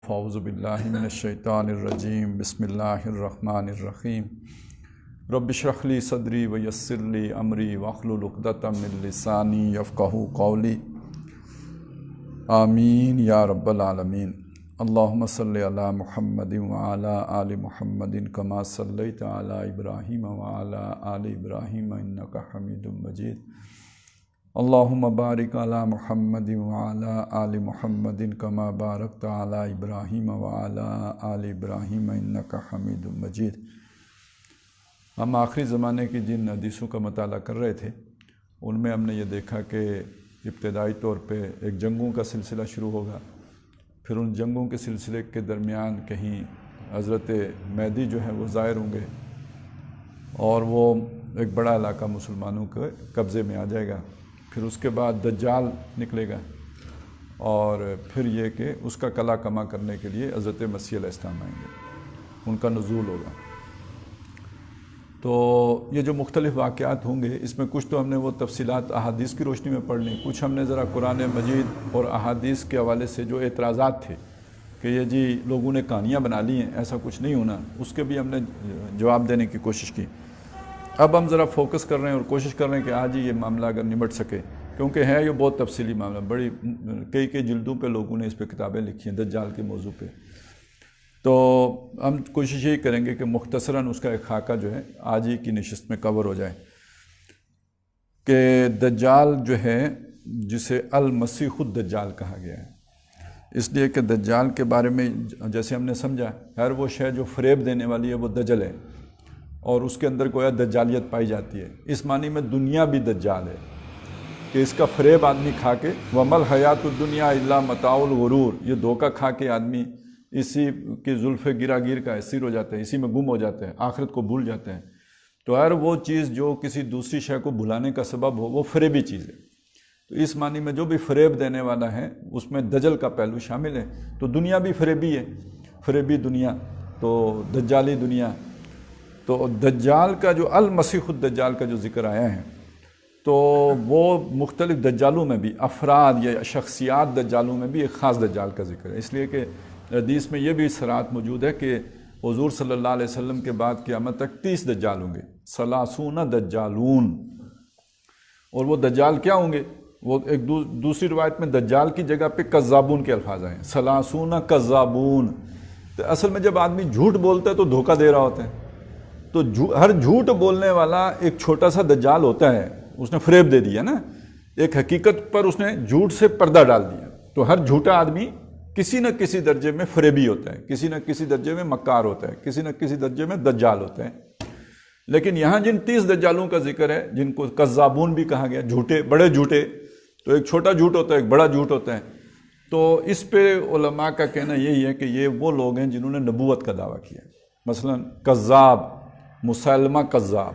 فاعوذ باللہ من الشیطان الرجیم بسم اللہ الرحمن الرحیم رب اشرح لی صدری ویسر لی امری واحلل عقدۃ من لسانی یفقہوا قولی آمین یا رب العالمین۔ اللہم صلی علی محمد وعلی آل محمد کما صلیت علی ابراہیم وعلی آل ابراہیم انک حمید مجید۔ اللہم بارک علی محمد وعلی آل محمد کما بارکت علی ابراہیم وعلی آل ابراہیم انک حمید مجید۔ ہم آخری زمانے کی جن حدیثوں کا مطالعہ کر رہے تھے ان میں ہم نے یہ دیکھا کہ ابتدائی طور پہ ایک جنگوں کا سلسلہ شروع ہوگا، پھر ان جنگوں کے سلسلے کے درمیان کہیں حضرت مہدی جو ہے وہ ظاہر ہوں گے اور وہ ایک بڑا علاقہ مسلمانوں کے قبضے میں آ جائے گا۔ پھر اس کے بعد دجال نکلے گا اور پھر یہ کہ اس کا قلع کما کرنے کے لیے حضرت مسیح علیہ السلام آئیں گے، ان کا نزول ہوگا۔ تو یہ جو مختلف واقعات ہوں گے اس میں کچھ تو ہم نے وہ تفصیلات احادیث کی روشنی میں پڑھ لیں، کچھ ہم نے ذرا قرآن مجید اور احادیث کے حوالے سے جو اعتراضات تھے کہ یہ جی لوگوں نے کہانیاں بنا لی ہیں، ایسا کچھ نہیں ہونا، اس کے بھی ہم نے جواب دینے کی کوشش کی۔ اب ہم ذرا فوکس کر رہے ہیں اور کوشش کر رہے ہیں کہ آج ہی یہ معاملہ اگر نمٹ سکے، کیونکہ ہے یہ بہت تفصیلی معاملہ، بڑی کئی جلدوں پہ لوگوں نے اس پہ کتابیں لکھی ہیں دجال کے موضوع پہ۔ تو ہم کوشش یہی کریں گے کہ مختصراً اس کا ایک خاکہ جو ہے آج ہی کی نشست میں کور ہو جائے کہ دجال جو ہے جسے المسیح الدجال کہا گیا ہے، اس لیے کہ دجال کے بارے میں جیسے ہم نے سمجھا ہر وہ شے جو فریب دینے والی ہے وہ دجل ہے اور اس کے اندر گویا دجالیت پائی جاتی ہے۔ اس معنی میں دنیا بھی دجال ہے کہ اس کا فریب آدمی کھا کے وَمَا الْحَيَاةُ الدُّنْيَا إِلَّا مَتَاعُ الْغُرُورِ، یہ دھوکہ کھا کے آدمی اسی کی زلف گراگیر کا اسیر ہو جاتا ہے، اسی میں گم ہو جاتے ہیں، آخرت کو بھول جاتے ہیں۔ تو ہر وہ چیز جو کسی دوسری شے کو بھلانے کا سبب ہو وہ فریبی چیز ہے۔ تو اس معنی میں جو بھی فریب دینے والا ہے اس میں دجل کا پہلو شامل ہے۔ تو دنیا بھی فریبی ہے، فریبی دنیا، تو دجالی دنیا۔ تو دجال کا جو المسیح الدجال کا جو ذکر آیا ہے تو وہ مختلف دجالوں میں بھی افراد یا شخصیات دجالوں میں بھی ایک خاص دجال کا ذکر ہے، اس لیے کہ حدیث میں یہ بھی صراحت موجود ہے کہ حضور صلی اللہ علیہ وسلم کے بعد قیامت تک 30 دجال ہوں گے، 30 دجالون۔ اور وہ دجال کیا ہوں گے؟ وہ ایک دوسری روایت میں دجال کی جگہ پہ کذابون کے الفاظ آئے ہیں، 30 کذابون۔ تو اصل میں جب آدمی جھوٹ بولتا ہے تو دھوکہ دے رہا ہوتا ہے، تو ہر جھوٹ بولنے والا ایک چھوٹا سا دجال ہوتا ہے، اس نے فریب دے دیا نا، ایک حقیقت پر اس نے جھوٹ سے پردہ ڈال دیا۔ تو ہر جھوٹا آدمی کسی نہ کسی درجے میں فریبی ہوتا ہے، کسی نہ کسی درجے میں مکار ہوتا ہے، کسی نہ کسی درجے میں دجال ہوتا ہے۔ لیکن یہاں جن 30 دجالوں کا ذکر ہے جن کو کذابون بھی کہا گیا، جھوٹے، بڑے جھوٹے، تو ایک چھوٹا جھوٹ ہوتا ہے ایک بڑا جھوٹ ہوتا ہے۔ تو اس پہ علماء کا کہنا یہی ہے کہ یہ وہ لوگ ہیں جنہوں نے نبوت کا دعویٰ کیا ہے۔ مثلا کذاب، مسلمہ کذاب،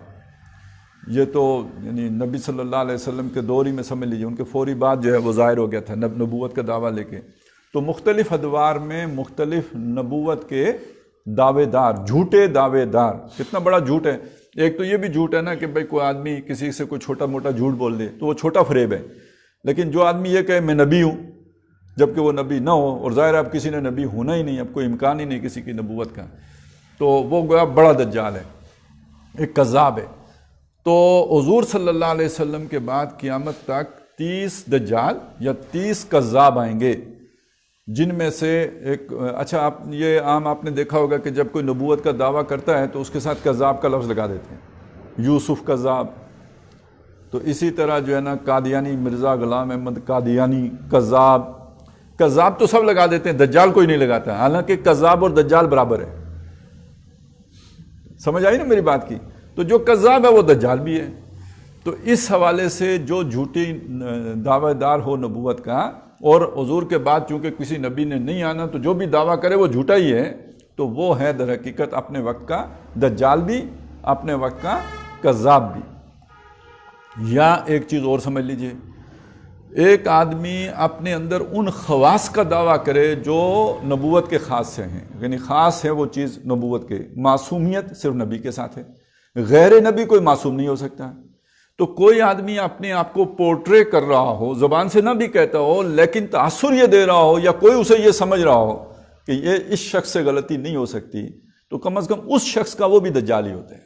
یہ تو یعنی نبی صلی اللہ علیہ وسلم کے دور ہی میں سمجھ لیجیے ان کے فوری بعد جو ہے وہ ظاہر ہو گیا تھا نبوت کا دعویٰ لے کے۔ تو مختلف ادوار میں مختلف نبوت کے دعوے دار، جھوٹے دعوے دار، کتنا بڑا جھوٹ ہے۔ ایک تو یہ بھی جھوٹ ہے نا کہ بھئی کوئی آدمی کسی سے کوئی چھوٹا موٹا جھوٹ بول دے تو وہ چھوٹا فریب ہے، لیکن جو آدمی یہ کہے میں نبی ہوں جبکہ وہ نبی نہ ہو، اور ظاہر ہے اب کسی نے نبی ہونا ہی نہیں، اب کوئی امکان ہی نہیں کسی کی نبوت کا، تو وہ گویا بڑا دجال ہے، ایک کذاب ہے۔ تو حضور صلی اللہ علیہ وسلم کے بعد قیامت تک 30 دجال یا 30 کذاب آئیں گے، جن میں سے ایک اچھا یہ عام آپ نے دیکھا ہوگا کہ جب کوئی نبوت کا دعویٰ کرتا ہے تو اس کے ساتھ کذاب کا لفظ لگا دیتے ہیں، یوسف کذاب۔ تو اسی طرح جو ہے نا قادیانی، مرزا غلام احمد قادیانی کذاب، کذاب تو سب لگا دیتے ہیں، دجال کوئی نہیں لگاتا، حالانکہ کذاب اور دجال برابر ہے۔ سمجھ آئی نا میری بات کی؟ تو جو کذاب ہے وہ دجال بھی ہے۔ تو اس حوالے سے جو جھوٹی دعوے دار ہو نبوت کا، اور حضور کے بعد چونکہ کسی نبی نے نہیں آنا تو جو بھی دعویٰ کرے وہ جھوٹا ہی ہے، تو وہ ہے در حقیقت اپنے وقت کا دجال بھی، اپنے وقت کا کذاب بھی۔ یا ایک چیز اور سمجھ لیجئے، ایک آدمی اپنے اندر ان خواص کا دعویٰ کرے جو نبوت کے خاص سے ہیں، یعنی خاص ہے وہ چیز نبوت کے، معصومیت صرف نبی کے ساتھ ہے، غیر نبی کوئی معصوم نہیں ہو سکتا۔ تو کوئی آدمی اپنے آپ کو پورٹرے کر رہا ہو، زبان سے نہ بھی کہتا ہو لیکن تاثر یہ دے رہا ہو، یا کوئی اسے یہ سمجھ رہا ہو کہ یہ اس شخص سے غلطی نہیں ہو سکتی، تو کم از کم اس شخص کا وہ بھی دجال ہی ہوتا ہے،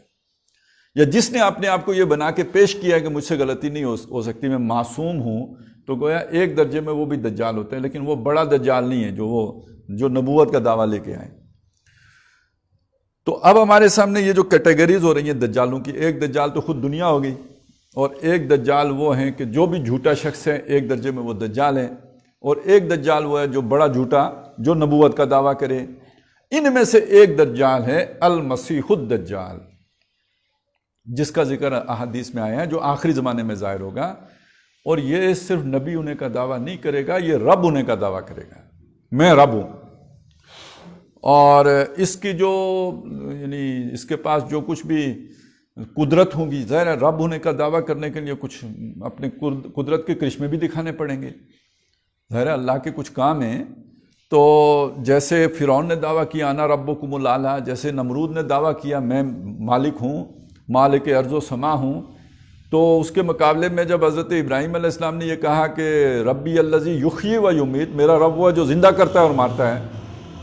یا جس نے اپنے آپ کو یہ بنا کے پیش کیا ہے کہ مجھ سے غلطی نہیں ہو سکتی، میں معصوم ہوں، تو گویا ایک درجے میں وہ بھی دجال ہوتا ہے، لیکن وہ بڑا دجال نہیں ہے جو نبوت کا دعویٰ لے کے آئے۔ تو اب ہمارے سامنے یہ جو کیٹیگریز ہو رہی ہیں دجالوں کی، ایک دجال تو خود دنیا ہوگی، اور ایک دجال وہ ہیں کہ جو بھی جھوٹا شخص ہے ایک درجے میں وہ دجال ہے، اور ایک دجال وہ ہے جو بڑا جھوٹا جو نبوت کا دعویٰ کرے۔ ان میں سے ایک دجال ہے المسیح الدجال، جس کا ذکر احادیث میں آیا ہے، جو آخری زمانے میں ظاہر ہوگا، اور یہ صرف نبی ہونے کا دعویٰ نہیں کرے گا، یہ رب ہونے کا دعویٰ کرے گا، میں رب ہوں۔ اور اس کی جو یعنی اس کے پاس جو کچھ بھی قدرت ہوں گی، ظاہر ہے رب ہونے کا دعویٰ کرنے کے لیے کچھ اپنے قدرت کے کرشمے بھی دکھانے پڑیں گے، ظاہر ہے اللہ کے کچھ کام ہیں۔ تو جیسے فرعون نے دعویٰ کیا انا ربکم الاعلی، جیسے نمرود نے دعویٰ کیا میں مالک ہوں، مالک ارض و سما ہوں، تو اس کے مقابلے میں جب حضرت ابراہیم علیہ السلام نے یہ کہا کہ ربی الذی یحیی و یمیت، میرا رب وہ ہے جو زندہ کرتا ہے اور مارتا ہے،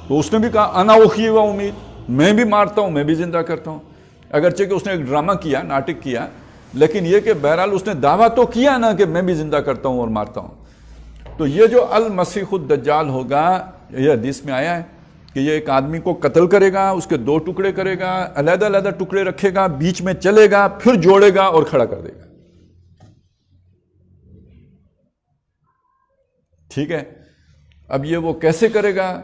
تو اس نے بھی کہا انا احیی و امیت، میں بھی مارتا ہوں میں بھی زندہ کرتا ہوں، اگرچہ کہ اس نے ایک ڈرامہ کیا، ناٹک کیا، لیکن یہ کہ بہرحال اس نے دعویٰ تو کیا نا کہ میں بھی زندہ کرتا ہوں اور مارتا ہوں۔ تو یہ جو المسیح الدجال ہوگا، یہ حدیث میں آیا ہے کہ یہ ایک آدمی کو قتل کرے گا، اس کے 2 ٹکڑے کرے گا، علیحدہ علیحدہ ٹکڑے رکھے گا، بیچ میں چلے گا، پھر جوڑے گا اور کھڑا کر دے گا۔ ٹھیک ہے، اب یہ وہ کیسے کرے گا؟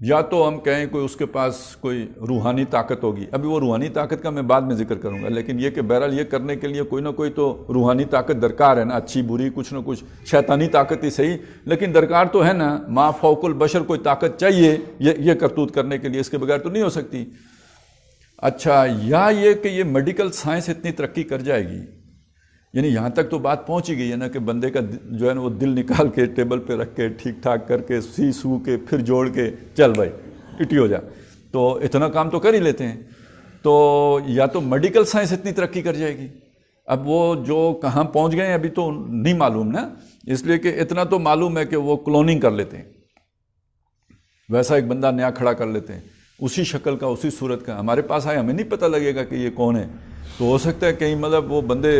یا تو ہم کہیں کوئی اس کے پاس کوئی روحانی طاقت ہوگی، ابھی وہ روحانی طاقت کا میں بعد میں ذکر کروں گا، لیکن یہ کہ بہرحال یہ کرنے کے لیے کوئی نہ کوئی تو روحانی طاقت درکار ہے نا، اچھی بری کچھ نہ کچھ، شیطانی طاقت ہی صحیح لیکن درکار تو ہے نا، ما فوق البشر کوئی طاقت چاہیے یہ کرتوت کرنے کے لیے، اس کے بغیر تو نہیں ہو سکتی۔ اچھا، یا یہ کہ یہ میڈیکل سائنس اتنی ترقی کر جائے گی، یعنی یہاں تک تو بات پہنچ ہی گئی ہے نا کہ بندے کا جو ہے نا وہ دل نکال کے ٹیبل پہ رکھ کے ٹھیک ٹھاک کر کے سی سو کے پھر جوڑ کے چل بھائی اٹی ہو جا، تو اتنا کام تو کر ہی لیتے ہیں۔ تو یا تو میڈیکل سائنس اتنی ترقی کر جائے گی، اب وہ جو کہاں پہنچ گئے ہیں ابھی تو نہیں معلوم نا، اس لیے کہ اتنا تو معلوم ہے کہ وہ کلوننگ کر لیتے ہیں، ویسا ایک بندہ نیا کھڑا کر لیتے ہیں، اسی شکل کا اسی صورت کا، ہمارے پاس آئے ہمیں نہیں پتہ لگے گا کہ یہ کون ہے، تو ہو سکتا ہے کہیں مطلب وہ بندے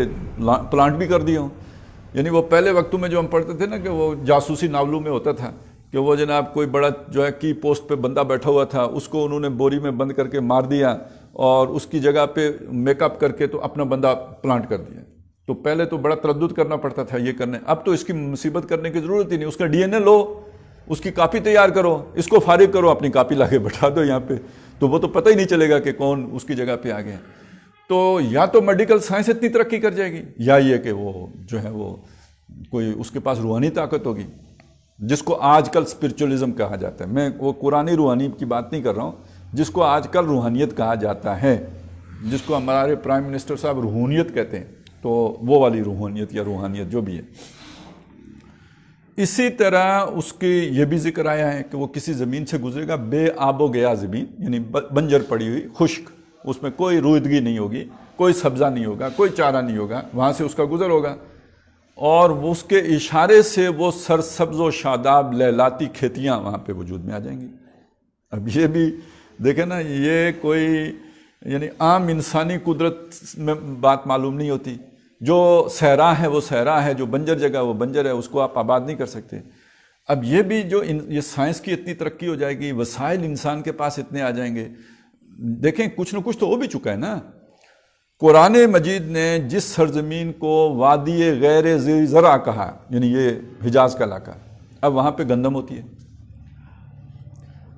پلانٹ بھی کر دیے ہوں۔ یعنی وہ پہلے وقتوں میں جو ہم پڑھتے تھے نا کہ وہ جاسوسی ناولوں میں ہوتا تھا کہ وہ جناب کوئی بڑا جو ہے کی پوسٹ پہ بندہ بیٹھا ہوا تھا، اس کو انہوں نے بوری میں بند کر کے مار دیا اور اس کی جگہ پہ میک اپ کر کے تو اپنا بندہ پلانٹ کر دیا۔ تو پہلے تو بڑا تردد کرنا پڑتا تھا یہ کرنے، اب تو اس کی مصیبت کرنے کی ضرورت ہی نہیں، اس کا ڈی این اے لو، اس کی کاپی تیار کرو، اس کو فارغ کرو، اپنی کاپی لا کے بٹھا دو یہاں پہ، تو وہ تو پتہ ہی نہیں چلے گا کہ کون اس کی جگہ پہ آ گیا۔ تو یا تو میڈیکل سائنس اتنی ترقی کر جائے گی، یا یہ کہ وہ جو ہے وہ کوئی اس کے پاس روحانی طاقت ہوگی، جس کو آج کل اسپرچولیزم کہا جاتا ہے۔ میں وہ قرآنی روحانی کی بات نہیں کر رہا ہوں، جس کو آج کل روحانیت کہا جاتا ہے، جس کو ہمارے پرائم منسٹر صاحب روحانیت کہتے ہیں، تو وہ والی روحانیت یا روحانیت جو بھی ہے۔ اسی طرح اس کی یہ بھی ذکر آیا ہے کہ وہ کسی زمین سے گزرے گا، بے آب و گیا زمین، یعنی بنجر پڑی ہوئی، خشک، اس میں کوئی رویدگی نہیں ہوگی، کوئی سبزہ نہیں ہوگا، کوئی چارہ نہیں ہوگا، وہاں سے اس کا گزر ہوگا، اور اس کے اشارے سے وہ سرسبز و شاداب لہلاتی کھیتیاں وہاں پہ وجود میں آ جائیں گی۔ اب یہ بھی دیکھیں نا، یہ کوئی یعنی عام انسانی قدرت میں بات معلوم نہیں ہوتی، جو صحرا ہے وہ صحرا ہے، جو بنجر جگہ وہ بنجر ہے، اس کو آپ آباد نہیں کر سکتے۔ اب یہ بھی جو یہ سائنس کی اتنی ترقی ہو جائے گی، وسائل انسان کے پاس اتنے آ جائیں گے، دیکھیں کچھ نہ کچھ تو ہو بھی چکا ہے نا۔ قرآن مجید نے جس سرزمین کو وادی غیر ذی زرع کہا، یعنی یہ حجاز کا علاقہ، اب وہاں پہ گندم ہوتی ہے،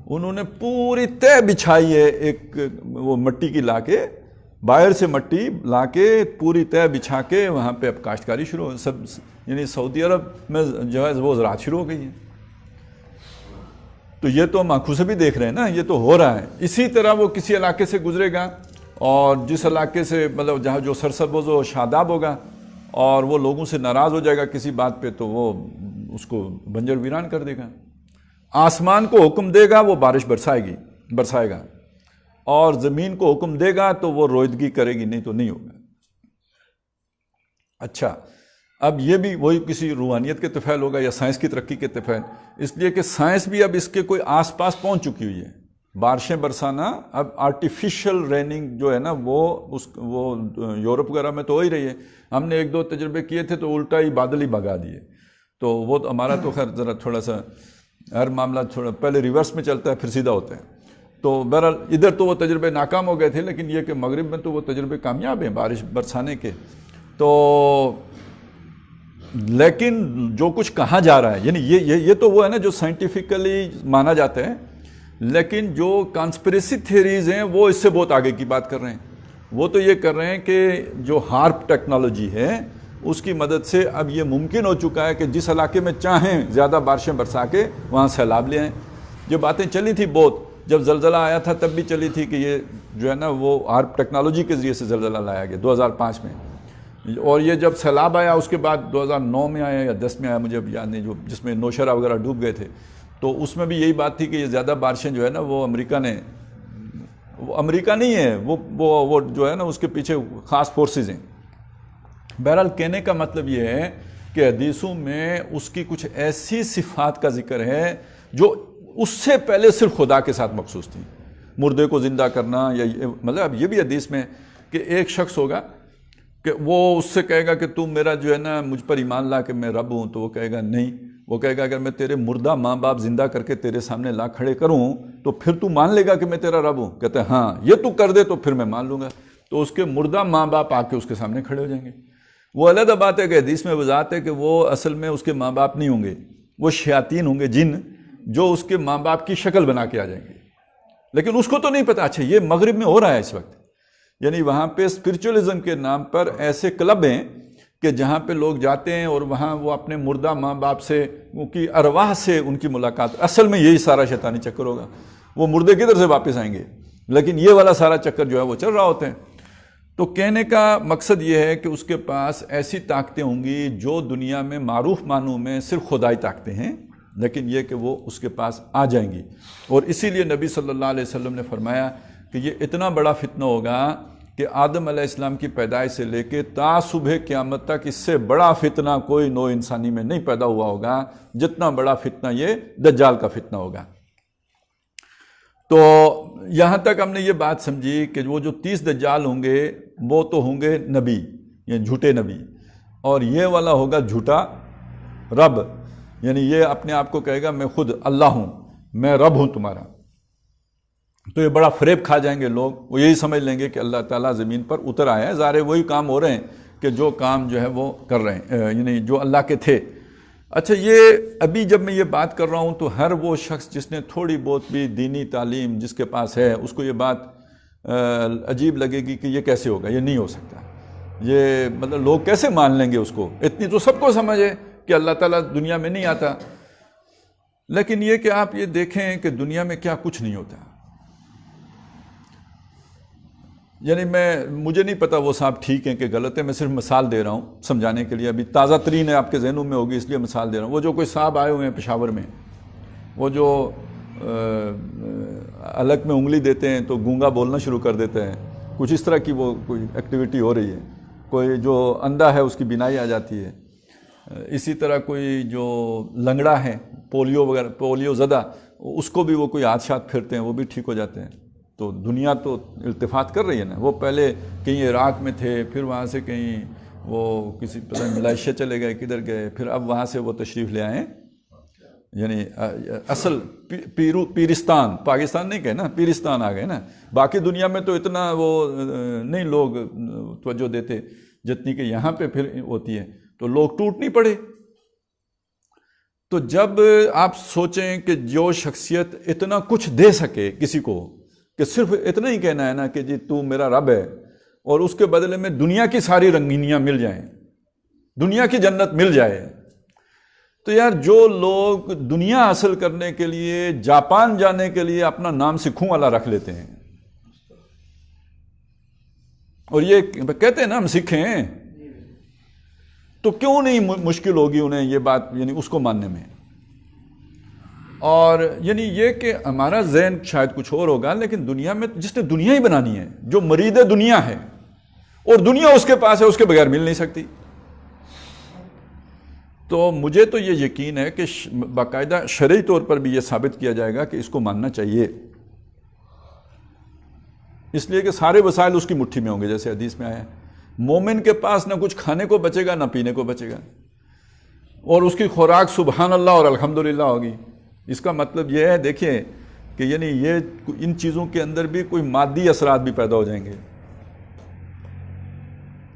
انہوں نے پوری تہ بچھائی ہے، ایک وہ مٹی کی لا کے، باہر سے مٹی لا کے پوری تہ بچھا کے وہاں پہ اب کاشتکاری شروع ہو، سب یعنی سعودی عرب میں جو ہے وہ زراعت شروع ہو گئی ہے۔ تو یہ تو ہم آنکھوں سے بھی دیکھ رہے ہیں نا، یہ تو ہو رہا ہے۔ اسی طرح وہ کسی علاقے سے گزرے گا، اور جس علاقے سے مطلب جہاں جو سرسبز و شاداب ہوگا، اور وہ لوگوں سے ناراض ہو جائے گا کسی بات پہ، تو وہ اس کو بنجر ویران کر دے گا۔ آسمان کو حکم دے گا وہ بارش برسائے گا، اور زمین کو حکم دے گا تو وہ رویدگی کرے گی، نہیں تو نہیں ہوگا۔ اچھا، اب یہ بھی وہی کسی روحانیت کے طفیل ہوگا یا سائنس کی ترقی کے طفیل، اس لیے کہ سائنس بھی اب اس کے کوئی آس پاس پہنچ چکی ہوئی ہے. بارشیں برسانا اب آرٹیفیشل ریننگ جو ہے نا وہ یورپ وغیرہ میں تو ہو ہی رہی ہے. ہم نے 1-2 تجربے کیے تھے تو الٹا ہی بادل ہی بھگا دیے. تو وہ تو ہمارا تو خیر ذرا تھوڑا سا ہر معاملہ تھوڑا پہلے ریورس میں چلتا ہے پھر سیدھا ہوتا ہے. تو بہرحال ادھر تو وہ تجربے ناکام ہو گئے تھے، لیکن یہ کہ مغرب میں تو وہ تجربے کامیاب ہیں بارش برسانے کے. تو لیکن جو کچھ کہا جا رہا ہے، یعنی یہ تو وہ ہے نا جو سائنٹیفکلی مانا جاتا ہے، لیکن جو کانسپریسی تھیریز ہیں وہ اس سے بہت آگے کی بات کر رہے ہیں. وہ تو یہ کر رہے ہیں کہ جو ہارپ ٹیکنالوجی ہے اس کی مدد سے اب یہ ممکن ہو چکا ہے کہ جس علاقے میں چاہیں زیادہ بارشیں برسا کے وہاں سیلاب لے آئیں. جو باتیں چلی تھی بہت، جب زلزلہ آیا تھا تب بھی چلی تھی کہ یہ جو ہے نا وہ ہارپ ٹیکنالوجی کے ذریعے سے زلزلہ لایا گیا 2005 میں. اور یہ جب سیلاب آیا اس کے بعد 2009 میں آیا یا 10 میں آیا مجھے اب یاد نہیں، جس میں نوشہرہ وغیرہ ڈوب گئے تھے، تو اس میں بھی یہی بات تھی کہ یہ زیادہ بارشیں جو ہے نا وہ امریکہ نہیں ہے، وہ جو ہے نا اس کے پیچھے خاص فورسز ہیں. بہرحال کہنے کا مطلب یہ ہے کہ حدیثوں میں اس کی کچھ ایسی صفات کا ذکر ہے جو اس سے پہلے صرف خدا کے ساتھ مخصوص تھی. مردے کو زندہ کرنا، یا مطلب یہ بھی حدیث میں کہ ایک شخص ہوگا کہ وہ اس سے کہے گا کہ تم میرا جو ہے نا مجھ پر ایمان لا کہ میں رب ہوں، تو وہ کہے گا نہیں. وہ کہے گا اگر میں تیرے مردہ ماں باپ زندہ کر کے تیرے سامنے لا کھڑے کروں تو پھر تو مان لے گا کہ میں تیرا رب ہوں؟ کہتے ہیں ہاں، یہ تو کر دے تو پھر میں مان لوں گا. تو اس کے مردہ ماں باپ آ کے اس کے سامنے کھڑے ہو جائیں گے. وہ علیحدہ بات ہے کہ حدیث میں وضاحت ہے کہ وہ اصل میں اس کے ماں باپ نہیں ہوں گے، وہ شیاطین ہوں گے، جن جو اس کے ماں باپ کی شکل بنا کے آ جائیں گے. لیکن اس کو تو نہیں پتا. اچھا، یہ مغرب میں ہو رہا ہے اس وقت، یعنی وہاں پہ اسپرچولیزم کے نام پر ایسے کلب ہیں کہ جہاں پہ لوگ جاتے ہیں اور وہاں وہ اپنے مردہ ماں باپ سے، ان کی ارواح سے ان کی ملاقات. اصل میں یہی سارا شیطانی چکر ہوگا. وہ مردے کدھر سے واپس آئیں گے، لیکن یہ والا سارا چکر جو ہے وہ چل رہا ہوتا ہے. تو کہنے کا مقصد یہ ہے کہ اس کے پاس ایسی طاقتیں ہوں گی جو دنیا میں معروف معنوں میں صرف خدائی طاقتیں ہیں، لیکن یہ کہ وہ اس کے پاس آ جائیں گی. اور اسی لیے نبی صلی اللہ علیہ وسلم نے فرمایا کہ یہ اتنا بڑا فتنہ ہوگا کہ آدم علیہ السلام کی پیدائش سے لے کے تا صبح قیامت تک اس سے بڑا فتنہ کوئی نوع انسانی میں نہیں پیدا ہوا ہوگا جتنا بڑا فتنہ یہ دجال کا فتنہ ہوگا. تو یہاں تک ہم نے یہ بات سمجھی کہ وہ جو 30 دجال ہوں گے وہ تو ہوں گے نبی، یعنی جھوٹے نبی، اور یہ والا ہوگا جھوٹا رب، یعنی یہ اپنے آپ کو کہے گا میں خود اللہ ہوں، میں رب ہوں تمہارا. تو یہ بڑا فریب کھا جائیں گے لوگ. وہ یہی سمجھ لیں گے کہ اللہ تعالیٰ زمین پر اتر آیا ہے. ظاہر وہی کام ہو رہے ہیں کہ جو کام جو ہے وہ کر رہے ہیں، یعنی جو اللہ کے تھے. اچھا، یہ ابھی جب میں یہ بات کر رہا ہوں تو ہر وہ شخص جس نے تھوڑی بہت بھی دینی تعلیم جس کے پاس ہے اس کو یہ بات عجیب لگے گی کہ یہ کیسے ہوگا، یہ نہیں ہو سکتا. یہ مطلب لوگ کیسے مان لیں گے اس کو؟ اتنی تو سب کو سمجھ ہے کہ اللہ تعالیٰ دنیا میں نہیں آتا. لیکن یہ کہ آپ یہ دیکھیں کہ دنیا میں کیا کچھ نہیں ہوتا. یعنی مجھے نہیں پتا وہ صاحب ٹھیک ہیں کہ غلط ہے، میں صرف مثال دے رہا ہوں سمجھانے کے لیے. ابھی تازہ ترین ہے، آپ کے ذہنوں میں ہوگی اس لیے مثال دے رہا ہوں. وہ جو کوئی صاحب آئے ہوئے ہیں پشاور میں، وہ جو الگ میں انگلی دیتے ہیں تو گونگا بولنا شروع کر دیتے ہیں، کچھ اس طرح کی وہ کوئی ایکٹیویٹی ہو رہی ہے. کوئی جو اندھا ہے اس کی بینائی آ جاتی ہے. اسی طرح کوئی جو لنگڑا ہے، پولیو وغیرہ، پولیو زدہ، اس کو بھی وہ کوئی ہاتھ شاتھ پھرتے ہیں وہ بھی ٹھیک ہو جاتے ہیں. تو دنیا تو التفات کر رہی ہے نا. وہ پہلے کہیں عراق میں تھے، پھر وہاں سے کہیں وہ کسی پتہ ملائیشیا چلے گئے، کدھر گئے، پھر اب وہاں سے وہ تشریف لے آئے. یعنی اصل پیرستان، پاکستان نہیں کہے نا، پیرستان آ گئے نا. باقی دنیا میں تو اتنا وہ نہیں لوگ توجہ دیتے جتنی کہ یہاں پہ پھر ہوتی ہے. تو لوگ ٹوٹ نہیں پڑے. تو جب آپ سوچیں کہ جو شخصیت اتنا کچھ دے سکے کسی کو، کہ صرف اتنا ہی کہنا ہے نا کہ جی تو میرا رب ہے، اور اس کے بدلے میں دنیا کی ساری رنگینیاں مل جائیں، دنیا کی جنت مل جائے. تو یار جو لوگ دنیا حاصل کرنے کے لیے جاپان جانے کے لیے اپنا نام سکھوں والا رکھ لیتے ہیں، اور یہ کہتے ہیں نا ہم سکھ ہیں، تو کیوں نہیں مشکل ہوگی انہیں یہ بات، یعنی اس کو ماننے میں. اور یعنی یہ کہ ہمارا ذہن شاید کچھ اور ہوگا، لیکن دنیا میں جس نے دنیا ہی بنانی ہے، جو مرید دنیا ہے، اور دنیا اس کے پاس ہے، اس کے بغیر مل نہیں سکتی. تو مجھے تو یہ یقین ہے کہ باقاعدہ شرعی طور پر بھی یہ ثابت کیا جائے گا کہ اس کو ماننا چاہیے، اس لیے کہ سارے وسائل اس کی مٹھی میں ہوں گے، جیسے حدیث میں آیا ہے مومن کے پاس نہ کچھ کھانے کو بچے گا نہ پینے کو بچے گا، اور اس کی خوراک سبحان اللہ اور الحمدللہ ہوگی۔ اس کا مطلب یہ ہے دیکھیں کہ یعنی یہ ان چیزوں کے اندر بھی کوئی مادی اثرات بھی پیدا ہو جائیں گے،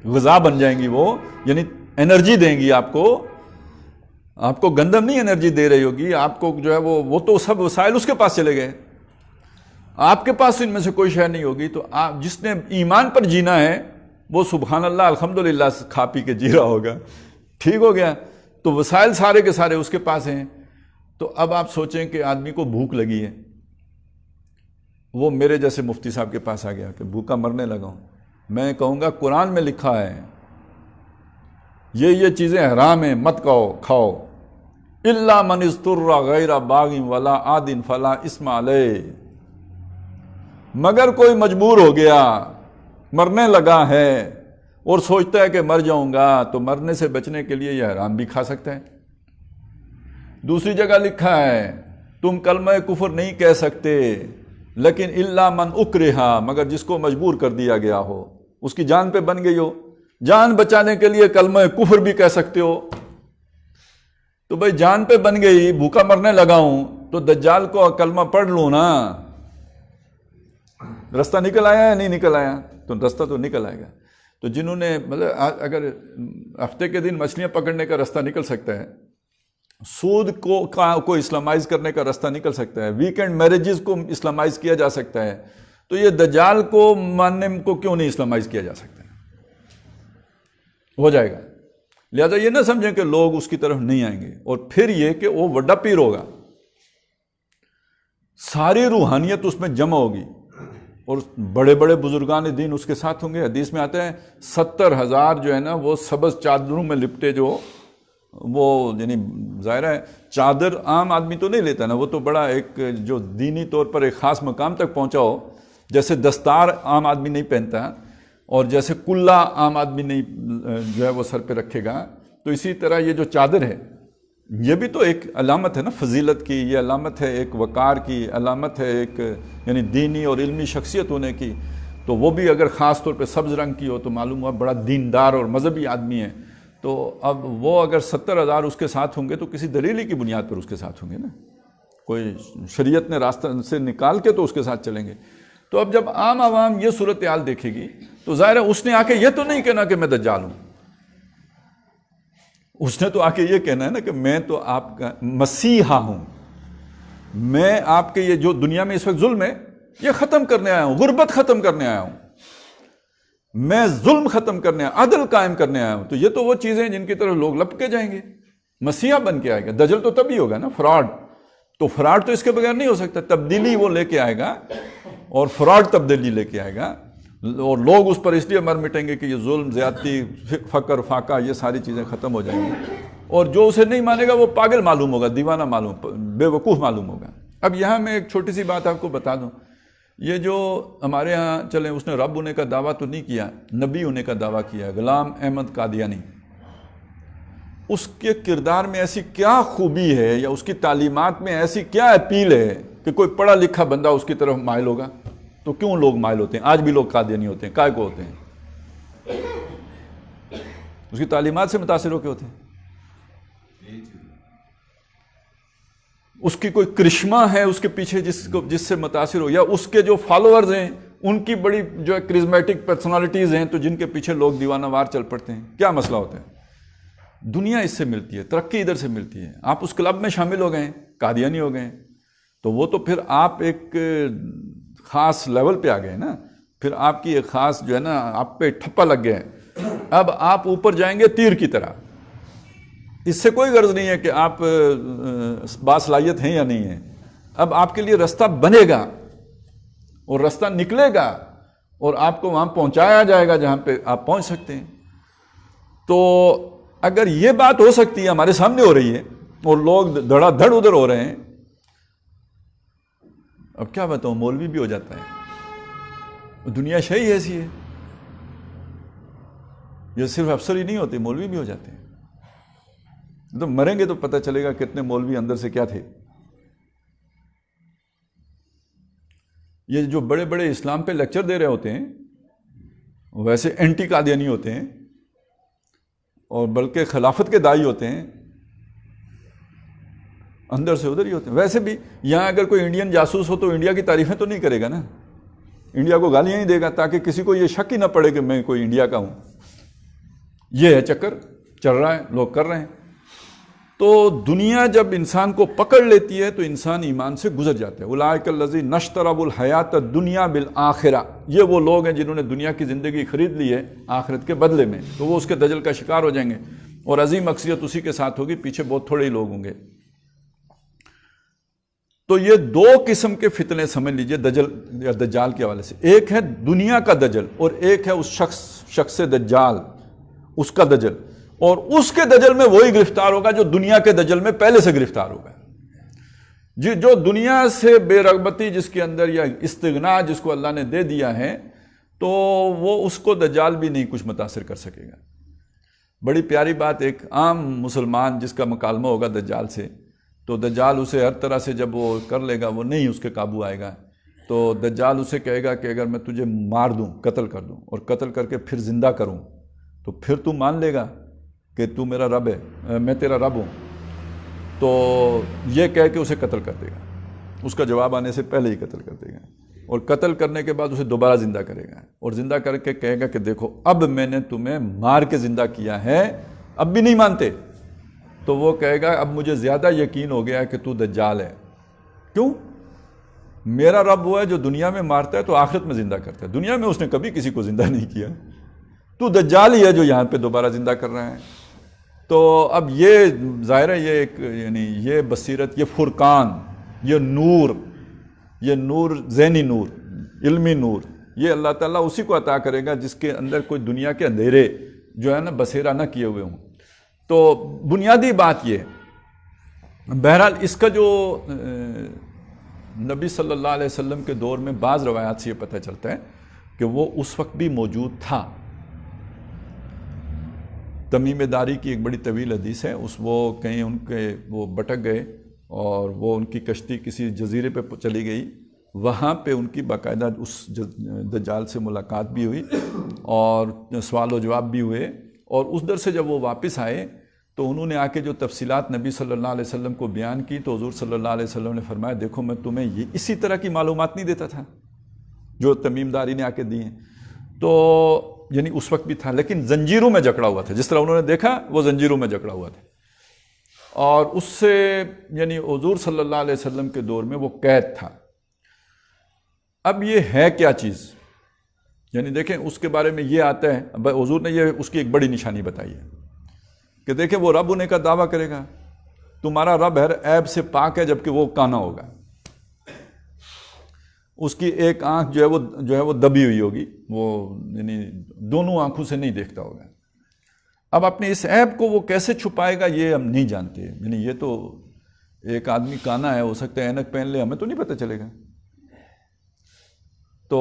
غذا بن جائیں گی وہ، یعنی انرجی دیں گی آپ کو گندم نہیں انرجی دے رہی ہوگی آپ کو، جو ہے وہ تو سب وسائل اس کے پاس چلے گئے، آپ کے پاس ان میں سے کوئی شے نہیں ہوگی۔ تو آپ جس نے ایمان پر جینا ہے وہ سبحان اللہ الحمدللہ کھا پی کے جی رہا ہوگا، ٹھیک ہو گیا، تو وسائل سارے کے سارے اس کے پاس ہیں۔ تو اب آپ سوچیں کہ آدمی کو بھوک لگی ہے، وہ میرے جیسے مفتی صاحب کے پاس آ گیا کہ بھوکا مرنے لگا ہوں، میں کہوں گا قرآن میں لکھا ہے یہ چیزیں حرام ہیں، مت کھاؤ، الا من اضطر غیر باغ ولا عاد فلا اثم علیہ، مگر کوئی مجبور ہو گیا، مرنے لگا ہے اور سوچتا ہے کہ مر جاؤں گا، تو مرنے سے بچنے کے لیے یہ حرام بھی کھا سکتا ہے۔ دوسری جگہ لکھا ہے تم کلمہ کفر نہیں کہہ سکتے، لیکن الا من اکرہا، مگر جس کو مجبور کر دیا گیا ہو، اس کی جان پہ بن گئی ہو، جان بچانے کے لیے کلمہ کفر بھی کہہ سکتے ہو۔ تو بھائی جان پہ بن گئی، بھوکا مرنے لگا ہوں، تو دجال کو کلمہ پڑھ لوں نا، رستہ نکل آیا یا نہیں نکل آیا؟ تو رستہ تو نکل آئے گا۔ تو جنہوں نے مطلب اگر ہفتے کے دن مچھلیاں پکڑنے کا رستہ نکل سکتا ہے، سود کو اسلامائز کرنے کا رستہ نکل سکتا ہے، ویکینڈ میرجز کو اسلامائز کیا جا سکتا ہے، تو یہ دجال کو ماننے کو کیوں نہیں اسلامائز کیا جا سکتا ہے؟ ہو جائے گا۔ لہذا یہ نہ سمجھیں کہ لوگ اس کی طرف نہیں آئیں گے، اور پھر یہ کہ وہ وڈا پیر ہوگا، ساری روحانیت اس میں جمع ہوگی، اور بڑے بڑے بزرگان دین اس کے ساتھ ہوں گے۔ حدیث میں آتا ہے 70,000 جو ہے نا وہ سبز چادروں میں لپٹے، جو وہ یعنی ظاہر ہے چادر عام آدمی تو نہیں لیتا نا، وہ تو بڑا ایک جو دینی طور پر ایک خاص مقام تک پہنچا ہو، جیسے دستار عام آدمی نہیں پہنتا، اور جیسے کلا عام آدمی نہیں جو ہے وہ سر پہ رکھے گا، تو اسی طرح یہ جو چادر ہے یہ بھی تو ایک علامت ہے نا فضیلت کی، یہ علامت ہے ایک وقار کی، علامت ہے ایک یعنی دینی اور علمی شخصیت ہونے کی۔ تو وہ بھی اگر خاص طور پہ سبز رنگ کی ہو تو معلوم ہوا بڑا دیندار اور مذہبی آدمی ہے۔ تو اب وہ اگر 70,000 اس کے ساتھ ہوں گے تو کسی دلیلی کی بنیاد پر اس کے ساتھ ہوں گے نا، کوئی شریعت نے راستہ سے نکال کے تو اس کے ساتھ چلیں گے۔ تو اب جب عام عوام یہ صورتحال دیکھے گی تو ظاہر ہے اس نے آ کے یہ تو نہیں کہنا کہ میں دجال ہوں، اس نے تو آ کے یہ کہنا ہے نا کہ میں تو آپ کا مسیحا ہوں، میں آپ کے یہ جو دنیا میں اس وقت ظلم ہے یہ ختم کرنے آیا ہوں، غربت ختم کرنے آیا ہوں، میں ظلم ختم کرنے آیا، عدل قائم کرنے آیا ہوں۔ تو یہ تو وہ چیزیں ہیں جن کی طرف لوگ لپکے جائیں گے، مسیحا بن کے آئے گا۔ دجل تو تبھی ہوگا نا فراڈ، تو فراڈ تو اس کے بغیر نہیں ہو سکتا، تبدیلی وہ لے کے آئے گا، اور فراڈ تبدیلی لے کے آئے گا، اور لوگ اس پر اس لیے مر مٹیں گے کہ یہ ظلم، زیادتی، فقر، فاقہ، یہ ساری چیزیں ختم ہو جائیں گی، اور جو اسے نہیں مانے گا وہ پاگل معلوم ہوگا، دیوانہ معلوم، بے وقوف معلوم ہوگا۔ اب یہاں میں ایک چھوٹی سی بات آپ کو بتا دوں، یہ جو ہمارے ہاں چلیں اس نے رب ہونے کا دعویٰ تو نہیں کیا، نبی ہونے کا دعویٰ کیا، غلام احمد قادیانی، اس کے کردار میں ایسی کیا خوبی ہے یا اس کی تعلیمات میں ایسی کیا اپیل ہے کہ کوئی پڑھا لکھا بندہ اس کی طرف مائل ہوگا؟ تو کیوں لوگ مائل ہوتے ہیں؟ آج بھی لوگ قادیانی ہوتے ہیں، کائے کو ہوتے ہیں؟ اس کی تعلیمات سے متاثر ہو کے ہوتے ہیں، اس کی کوئی کرشمہ ہے اس کے پیچھے جس سے متاثر ہو، یا اس کے جو فالوورز ہیں ان کی بڑی جو ہے کرزمیٹک پرسنالٹیز ہیں تو جن کے پیچھے لوگ دیوانہ وار چل پڑتے ہیں۔ کیا مسئلہ ہوتا ہے؟ دنیا اس سے ملتی ہے، ترقی ادھر سے ملتی ہے، آپ اس کلب میں شامل ہو گئے، قادیانی ہو گئے، تو وہ تو پھر آپ ایک خاص لیول پہ آ گئے نا، پھر آپ کی ایک خاص جو ہے نا آپ پہ ٹھپا لگ گیا ہے، اب آپ اوپر جائیں گے تیر کی طرح۔ اس سے کوئی غرض نہیں ہے کہ آپ باصلاحیت ہیں یا نہیں ہیں، اب آپ کے لیے رستہ بنے گا اور رستہ نکلے گا اور آپ کو وہاں پہنچایا جائے گا جہاں پہ آپ پہنچ سکتے ہیں۔ تو اگر یہ بات ہو سکتی ہے، ہمارے سامنے ہو رہی ہے اور لوگ دھڑا دھڑ ادھر ہو رہے ہیں، اب کیا بتاؤں، مولوی بھی ہو جاتا ہے، دنیا شہی ایسی ہے، یہ صرف افسر ہی نہیں ہوتے، مولوی بھی ہو جاتے ہیں، تو مریں گے تو پتہ چلے گا کتنے مولوی اندر سے کیا تھے. یہ جو بڑے بڑے اسلام پہ لیکچر دے رہے ہوتے ہیں ویسے اینٹی قادیانی ہوتے ہیں اور بلکہ خلافت کے داعی ہوتے ہیں, اندر سے ادھر ہی ہوتے ہیں. ویسے بھی یہاں اگر کوئی انڈین جاسوس ہو تو انڈیا کی تعریفیں تو نہیں کرے گا نا, انڈیا کو گالیاں ہی دے گا تاکہ کسی کو یہ شک ہی نہ پڑے کہ میں کوئی انڈیا کا ہوں. یہ ہے چکر چل رہا ہے, لوگ کر رہے ہیں. تو دنیا جب انسان کو پکڑ لیتی ہے تو انسان ایمان سے گزر جاتا ہے. اولئک الذین اشتروا الحیات الدنیا بالآخرہ, یہ وہ لوگ ہیں جنہوں نے دنیا کی زندگی خرید لی ہے آخرت کے بدلے میں, تو وہ اس کے دجل کا شکار ہو جائیں گے اور عظیم اکثریت اسی کے ساتھ ہوگی, پیچھے بہت تھوڑے ہی لوگ ہوں گے. تو یہ دو قسم کے فتنے سمجھ لیجئے دجل یا دجال کے حوالے سے. ایک ہے دنیا کا دجل اور ایک ہے اس شخص دجال, اس کا دجل, اور اس کے دجل میں وہی گرفتار ہوگا جو دنیا کے دجل میں پہلے سے گرفتار ہوگا. جو دنیا سے بے رغبتی جس کے اندر یا استغنا جس کو اللہ نے دے دیا ہے تو وہ اس کو دجال بھی نہیں کچھ متاثر کر سکے گا. بڑی پیاری بات, ایک عام مسلمان جس کا مکالمہ ہوگا دجال سے تو دجال اسے ہر طرح سے جب وہ کر لے گا وہ نہیں اس کے قابو آئے گا. تو دجال اسے کہے گا کہ اگر میں تجھے مار دوں, قتل کر دوں اور قتل کر کے پھر زندہ کروں تو پھر تو مان لے گا کہ تو میرا رب ہے, میں تیرا رب ہوں. تو یہ کہہ کے اسے قتل کر دے گا, اس کا جواب آنے سے پہلے ہی قتل کر دے گا, اور قتل کرنے کے بعد اسے دوبارہ زندہ کرے گا اور زندہ کر کے کہے گا کہ دیکھو اب میں نے تمہیں مار کے زندہ کیا ہے, اب بھی نہیں مانتے. تو وہ کہے گا اب مجھے زیادہ یقین ہو گیا کہ تو دجال ہے. کیوں؟ میرا رب وہ ہے جو دنیا میں مارتا ہے تو آخرت میں زندہ کرتا ہے, دنیا میں اس نے کبھی کسی کو زندہ نہیں کیا. تو دجال ہی ہے جو یہاں پہ دوبارہ زندہ کر رہا ہے. تو اب یہ ظاہر ہے یہ ایک یعنی یہ بصیرت, یہ فرقان, یہ نور ذہنی نور, علمی نور, یہ اللہ تعالیٰ اسی کو عطا کرے گا جس کے اندر کوئی دنیا کے اندھیرے جو ہے نا بصیرہ نہ کیے ہوئے ہوں. تو بنیادی بات یہ ہے. بہرحال اس کا جو نبی صلی اللہ علیہ وسلم کے دور میں بعض روایات سے یہ پتہ چلتا ہے کہ وہ اس وقت بھی موجود تھا. تمیم داری کی ایک بڑی طویل حدیث ہے, وہ کہیں ان کے وہ بٹک گئے اور وہ ان کی کشتی کسی جزیرے پہ چلی گئی, وہاں پہ ان کی باقاعدہ اس دجال سے ملاقات بھی ہوئی اور سوال و جواب بھی ہوئے. اور اس در سے جب وہ واپس آئے تو انہوں نے آ کے جو تفصیلات نبی صلی اللہ علیہ وسلم کو بیان کی تو حضور صلی اللہ علیہ وسلم نے فرمایا دیکھو میں تمہیں یہ اسی طرح کی معلومات نہیں دیتا تھا جو تمیم داری نے آ کے دی ہیں. تو یعنی اس وقت بھی تھا لیکن زنجیروں میں جکڑا ہوا تھا, جس طرح انہوں نے دیکھا وہ زنجیروں میں جکڑا ہوا تھا. اور اس سے یعنی حضور صلی اللہ علیہ وسلم کے دور میں وہ قید تھا. اب یہ ہے کیا چیز, یعنی دیکھیں اس کے بارے میں یہ آتا ہے, حضور نے یہ اس کی ایک بڑی نشانی بتائی ہے کہ دیکھیں وہ رب ہونے کا دعویٰ کرے گا, تمہارا رب ہر عیب سے پاک ہے جبکہ وہ کانا ہوگا, اس کی ایک آنکھ جو ہے وہ دبی ہوئی ہوگی, وہ یعنی دونوں آنکھوں سے نہیں دیکھتا ہوگا. اب اپنے اس عیب کو وہ کیسے چھپائے گا یہ ہم نہیں جانتے. یعنی یہ تو ایک آدمی کانا ہے, ہو سکتا ہے اینک پہن لے, ہمیں تو نہیں پتہ چلے گا. تو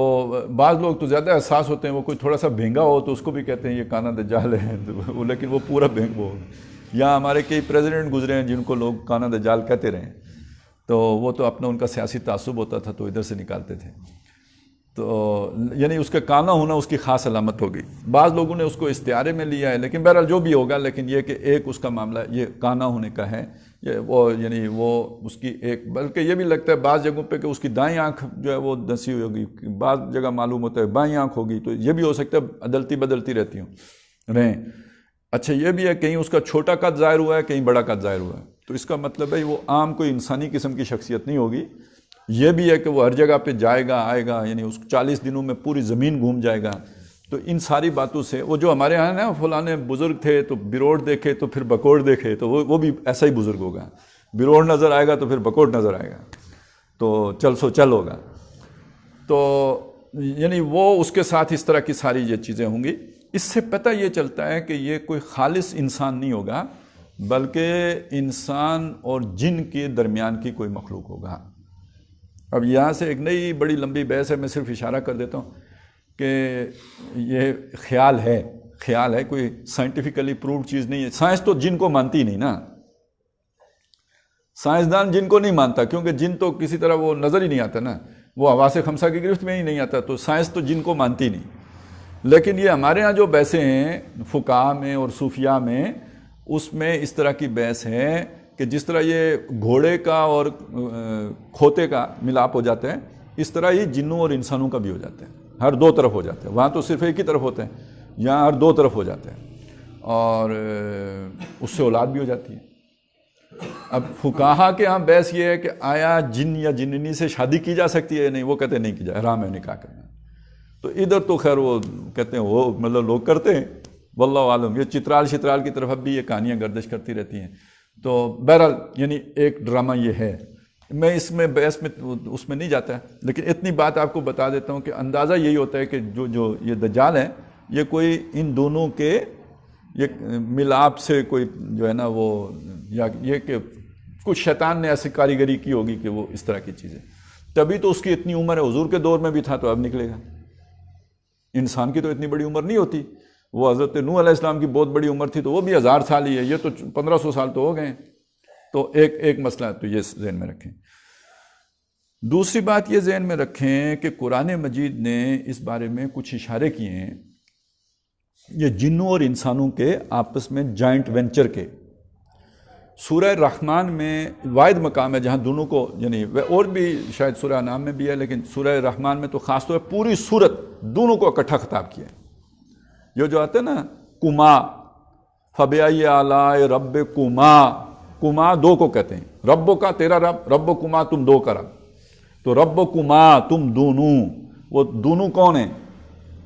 بعض لوگ تو زیادہ احساس ہوتے ہیں, وہ کوئی تھوڑا سا بھینگا ہو تو اس کو بھی کہتے ہیں یہ کانا دجال ہے, لیکن وہ پورا بھینگ وہ. یہاں ہمارے کئی پریزیڈنٹ گزرے ہیں جن کو لوگ کانا دجال کہتے رہے, تو وہ تو اپنا ان کا سیاسی تعصب ہوتا تھا تو ادھر سے نکالتے تھے. تو یعنی اس کا کانا ہونا اس کی خاص علامت ہوگی. بعض لوگوں نے اس کو استعارے میں لیا ہے, لیکن بہرحال جو بھی ہوگا, لیکن یہ کہ ایک اس کا معاملہ یہ کانا ہونے کا ہے. وہ یعنی وہ اس کی ایک, بلکہ یہ بھی لگتا ہے بعض جگہوں پہ کہ اس کی دائیں آنکھ جو ہے وہ دسی ہوئی ہوگی, بعض جگہ معلوم ہوتا ہے بائیں آنکھ ہوگی, تو یہ بھی ہو سکتا ہے عدلتی بدلتی رہتی رہیں. اچھا یہ بھی ہے کہیں اس کا چھوٹا قد ظاہر ہوا ہے, کہیں بڑا قد ظاہر ہوا ہے, تو اس کا مطلب ہے وہ عام کوئی انسانی قسم کی شخصیت نہیں ہوگی. یہ بھی ہے کہ وہ ہر جگہ پہ جائے گا آئے گا, یعنی اس 40 دنوں میں پوری زمین گھوم جائے گا. تو ان ساری باتوں سے وہ جو ہمارے یہاں نا فلانے بزرگ تھے تو بروڑ دیکھے تو پھر بکوڑ دیکھے, تو وہ بھی ایسا ہی بزرگ ہوگا. بروڑ نظر آئے گا تو پھر بکوڑ نظر آئے گا, تو چل سو چل ہوگا. تو یعنی وہ اس کے ساتھ اس طرح کی ساری یہ چیزیں ہوں گی. اس سے پتہ یہ چلتا ہے کہ یہ کوئی خالص انسان نہیں ہوگا, بلکہ انسان اور جن کے درمیان کی کوئی مخلوق ہوگا. اب یہاں سے ایک نئی بڑی لمبی بحث ہے, میں صرف اشارہ کر دیتا ہوں کہ یہ خیال ہے, کوئی سائنٹیفکلی پرووڈ چیز نہیں ہے. سائنس تو جن کو مانتی نہیں نا, سائنسدان جن کو نہیں مانتا، کیونکہ جن تو کسی طرح وہ نظر ہی نہیں آتا نا، وہ حواس خمسہ کی گرفت میں ہی نہیں آتا، تو سائنس تو جن کو مانتی نہیں۔ لیکن یہ ہمارے ہاں جو بحثیں ہیں فقہاء میں اور صوفیاء میں، اس میں اس طرح کی بحث ہے کہ جس طرح یہ گھوڑے کا اور کھوتے کا ملاپ ہو جاتا ہے، اس طرح یہ جنوں اور انسانوں کا بھی ہو جاتا ہے، ہر دو طرف ہو جاتا ہے۔ وہاں تو صرف ایک ہی طرف ہوتا ہے، یہاں ہر دو طرف ہو جاتا ہے، اور اس سے اولاد بھی ہو جاتی ہے۔ اب فقہاء کے ہاں بحث یہ ہے کہ آیا جن یا جننی سے شادی کی جا سکتی ہے یا نہیں، وہ کہتے ہیں نہیں کی جائے، حرام ہے نکاح کرنا۔ تو ادھر تو خیر وہ کہتے ہیں وہ مطلب لوگ کرتے ہیں، واللہ عالم۔ یہ چترال شترال کی طرف اب بھی یہ کہانیاں گردش کرتی رہتی ہیں۔ تو بہرحال یعنی ایک ڈرامہ یہ ہے، میں اس میں بحث میں اس میں نہیں جاتا، لیکن اتنی بات آپ کو بتا دیتا ہوں کہ اندازہ یہی ہوتا ہے کہ جو یہ دجال ہے، یہ کوئی ان دونوں کے یہ ملاپ سے کوئی جو ہے نا وہ، یا یہ کہ کچھ شیطان نے ایسی کاریگری کی ہوگی کہ وہ اس طرح کی چیزیں، تبھی تو اس کی اتنی عمر ہے۔ حضور کے دور میں بھی تھا تو اب نکلے گا۔ انسان کی تو اتنی بڑی عمر نہیں ہوتی، وہ حضرت نوح علیہ السلام کی بہت بڑی عمر تھی تو وہ بھی 1000 سال ہی ہے، یہ تو 1500 سال تو ہو گئے ہیں۔ تو ایک مسئلہ ہے، تو یہ ذہن میں رکھیں۔ دوسری بات یہ ذہن میں رکھیں کہ قرآن مجید نے اس بارے میں کچھ اشارے کیے ہیں، یہ جنوں اور انسانوں کے آپس میں جائنٹ وینچر کے۔ سورہ رحمان میں واحد مقام ہے جہاں دونوں کو، یعنی اور بھی شاید سورہ انعام میں بھی ہے، لیکن سورہ رحمان میں تو خاص طور پر پوری سورت دونوں کو اکٹھا خطاب کیا ہے۔ یہ جو آتا ہے نا کما، فبأي آلاء ربكما، کما دو کو کہتے ہیں، ربو کا تیرا رب، رب کما تم دو کا رب، تو رب کما تم دونوں، وہ دونوں کون ہیں؟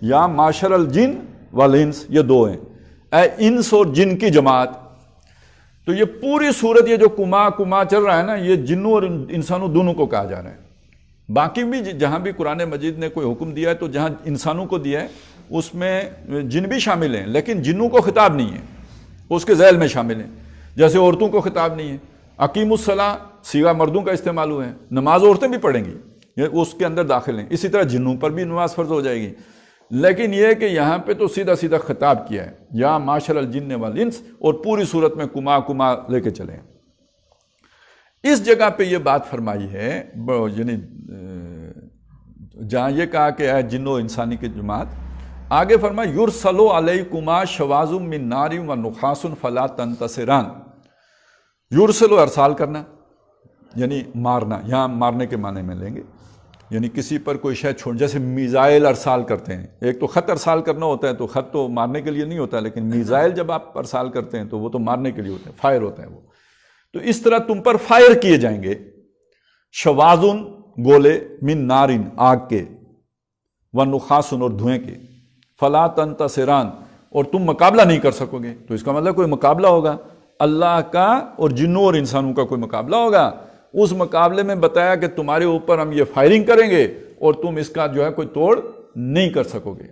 یا معاشر الجن والانس، یہ دو ہیں، اے انس اور جن کی جماعت۔ تو یہ پوری صورت یہ جو کما کما چل رہا ہے نا، یہ جنوں اور انسانوں دونوں کو کہا جا رہا ہے۔ باقی بھی جہاں بھی قرآن مجید نے کوئی حکم دیا ہے تو جہاں انسانوں کو دیا ہے اس میں جن بھی شامل ہیں، لیکن جنوں کو خطاب نہیں ہے، اس کے ذیل میں شامل ہیں۔ جیسے عورتوں کو خطاب نہیں ہے، اقیم الصلاۃ صیغہ مردوں کا استعمال ہوا ہے، نماز عورتیں بھی پڑھیں گی، یہ اس کے اندر داخل ہیں۔ اسی طرح جنوں پر بھی نماز فرض ہو جائے گی، لیکن یہ کہ یہاں پہ تو سیدھا سیدھا خطاب کیا ہے، یا معاشر الجن والانس، اور پوری صورت میں کما کما لے کے چلیں۔ اس جگہ پہ یہ بات فرمائی ہے، یعنی جہاں یہ کہا کہ اے جنوں انسانی کی جماعت، آگے فرمایا یرسلو علیکما شواظ من نار و نحاس فلا تنتصران۔ یرسلو ارسال کرنا یعنی مارنا، یہاں مارنے کے معنی میں لیں گے، یعنی کسی پر کوئی شے چھوڑ، جیسے میزائل ارسال کرتے ہیں، ایک تو خط ارسال کرنا ہوتا ہے، تو خط تو مارنے کے لیے نہیں ہوتا، لیکن میزائل جب آپ ارسال کرتے ہیں تو وہ تو مارنے کے لیے ہوتا ہے، فائر ہوتا ہے وہ۔ تو اس طرح تم پر فائر کیے جائیں گے، شوازن گولے، من نارن آگ کے، ونخاسن اور دھوئیں کے، فلا تنتصران اور تم مقابلہ نہیں کر سکو گے۔ تو اس کا مطلب کوئی مقابلہ ہوگا، اللہ کا اور جنوں اور انسانوں کا کوئی مقابلہ ہوگا۔ اس مقابلے میں بتایا کہ تمہارے اوپر ہم یہ فائرنگ کریں گے اور تم اس کا جو ہے کوئی توڑ نہیں کر سکو گے۔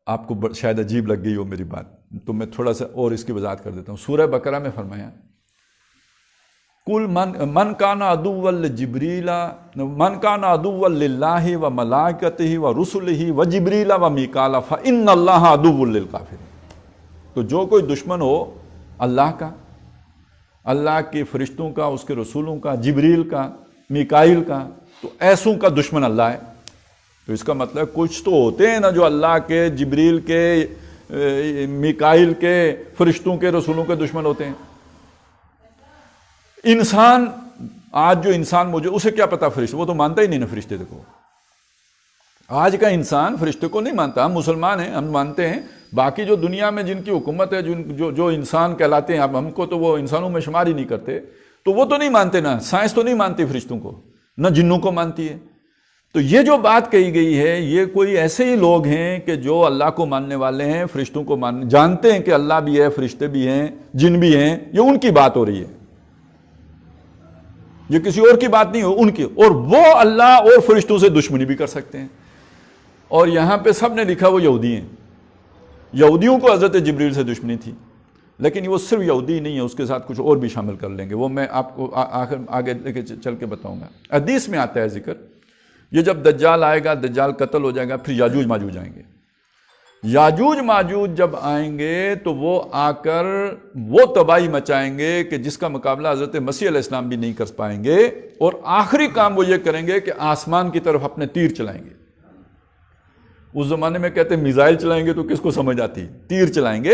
آپ کو شاید عجیب لگ گئی ہو میری بات، تو میں تھوڑا سا اور اس کی وضاحت کر دیتا ہوں۔ سورہ بقرہ میں فرمایا کل من کان عدوا لجبریل، من کان عدوا للہ و ملائکتہ و رسلہ و جبریل و میکال فإن اللہ عدو للکافرین۔ تو جو کوئی دشمن ہو اللہ کا، اللہ کے فرشتوں کا، اس کے رسولوں کا، جبریل کا، میکائیل کا، تو ایسوں کا دشمن اللہ ہے۔ تو اس کا مطلب کچھ تو ہوتے ہیں نا جو اللہ کے، جبریل کے، میکائیل کے، فرشتوں کے، رسولوں کے دشمن ہوتے ہیں۔ انسان آج جو انسان موجود، اسے کیا پتا فرشتے، وہ تو مانتا ہی نہیں نا فرشتے کو۔ آج کا انسان فرشتے کو نہیں مانتا، ہم مسلمان ہیں، ہم مانتے ہیں، باقی جو دنیا میں جن کی حکومت ہے، جو انسان کہلاتے ہیں، اب ہم کو تو وہ انسانوں میں شمار ہی نہیں کرتے، تو وہ تو نہیں مانتے نا، سائنس تو نہیں مانتی فرشتوں کو، نہ جنوں کو مانتی ہے۔ تو یہ جو بات کہی گئی ہے، یہ کوئی ایسے ہی لوگ ہیں کہ جو اللہ کو ماننے والے ہیں، فرشتوں کو جانتے ہیں کہ اللہ بھی ہے، فرشتے بھی ہیں، جن بھی ہیں، یہ ان کی بات ہو رہی ہے، یہ کسی اور کی بات نہیں ہو، ان کی، اور وہ اللہ اور فرشتوں سے دشمنی بھی کر سکتے ہیں۔ اور یہاں پہ سب نے لکھا وہ یہودی ہیں، یہودیوں کو حضرت جبریل سے دشمنی تھی، لیکن وہ صرف یہودی نہیں ہے، اس کے ساتھ کچھ اور بھی شامل کر لیں گے، وہ میں آپ کو آگے لے کے چل کے بتاؤں گا۔ حدیث میں آتا ہے ذکر، یہ جب دجال آئے گا، دجال قتل ہو جائے گا، پھر یاجوج ماجوج آئیں گے۔ یاجوج ماجوج جب آئیں گے تو وہ آ کر وہ تباہی مچائیں گے کہ جس کا مقابلہ حضرت مسیح علیہ السلام بھی نہیں کر پائیں گے، اور آخری کام وہ یہ کریں گے کہ آسمان کی طرف اپنے تیر چلائیں گے۔ اس زمانے میں کہتے ہیں میزائل چلائیں گے، تو کس کو سمجھ آتی؟ تیر چلائیں گے،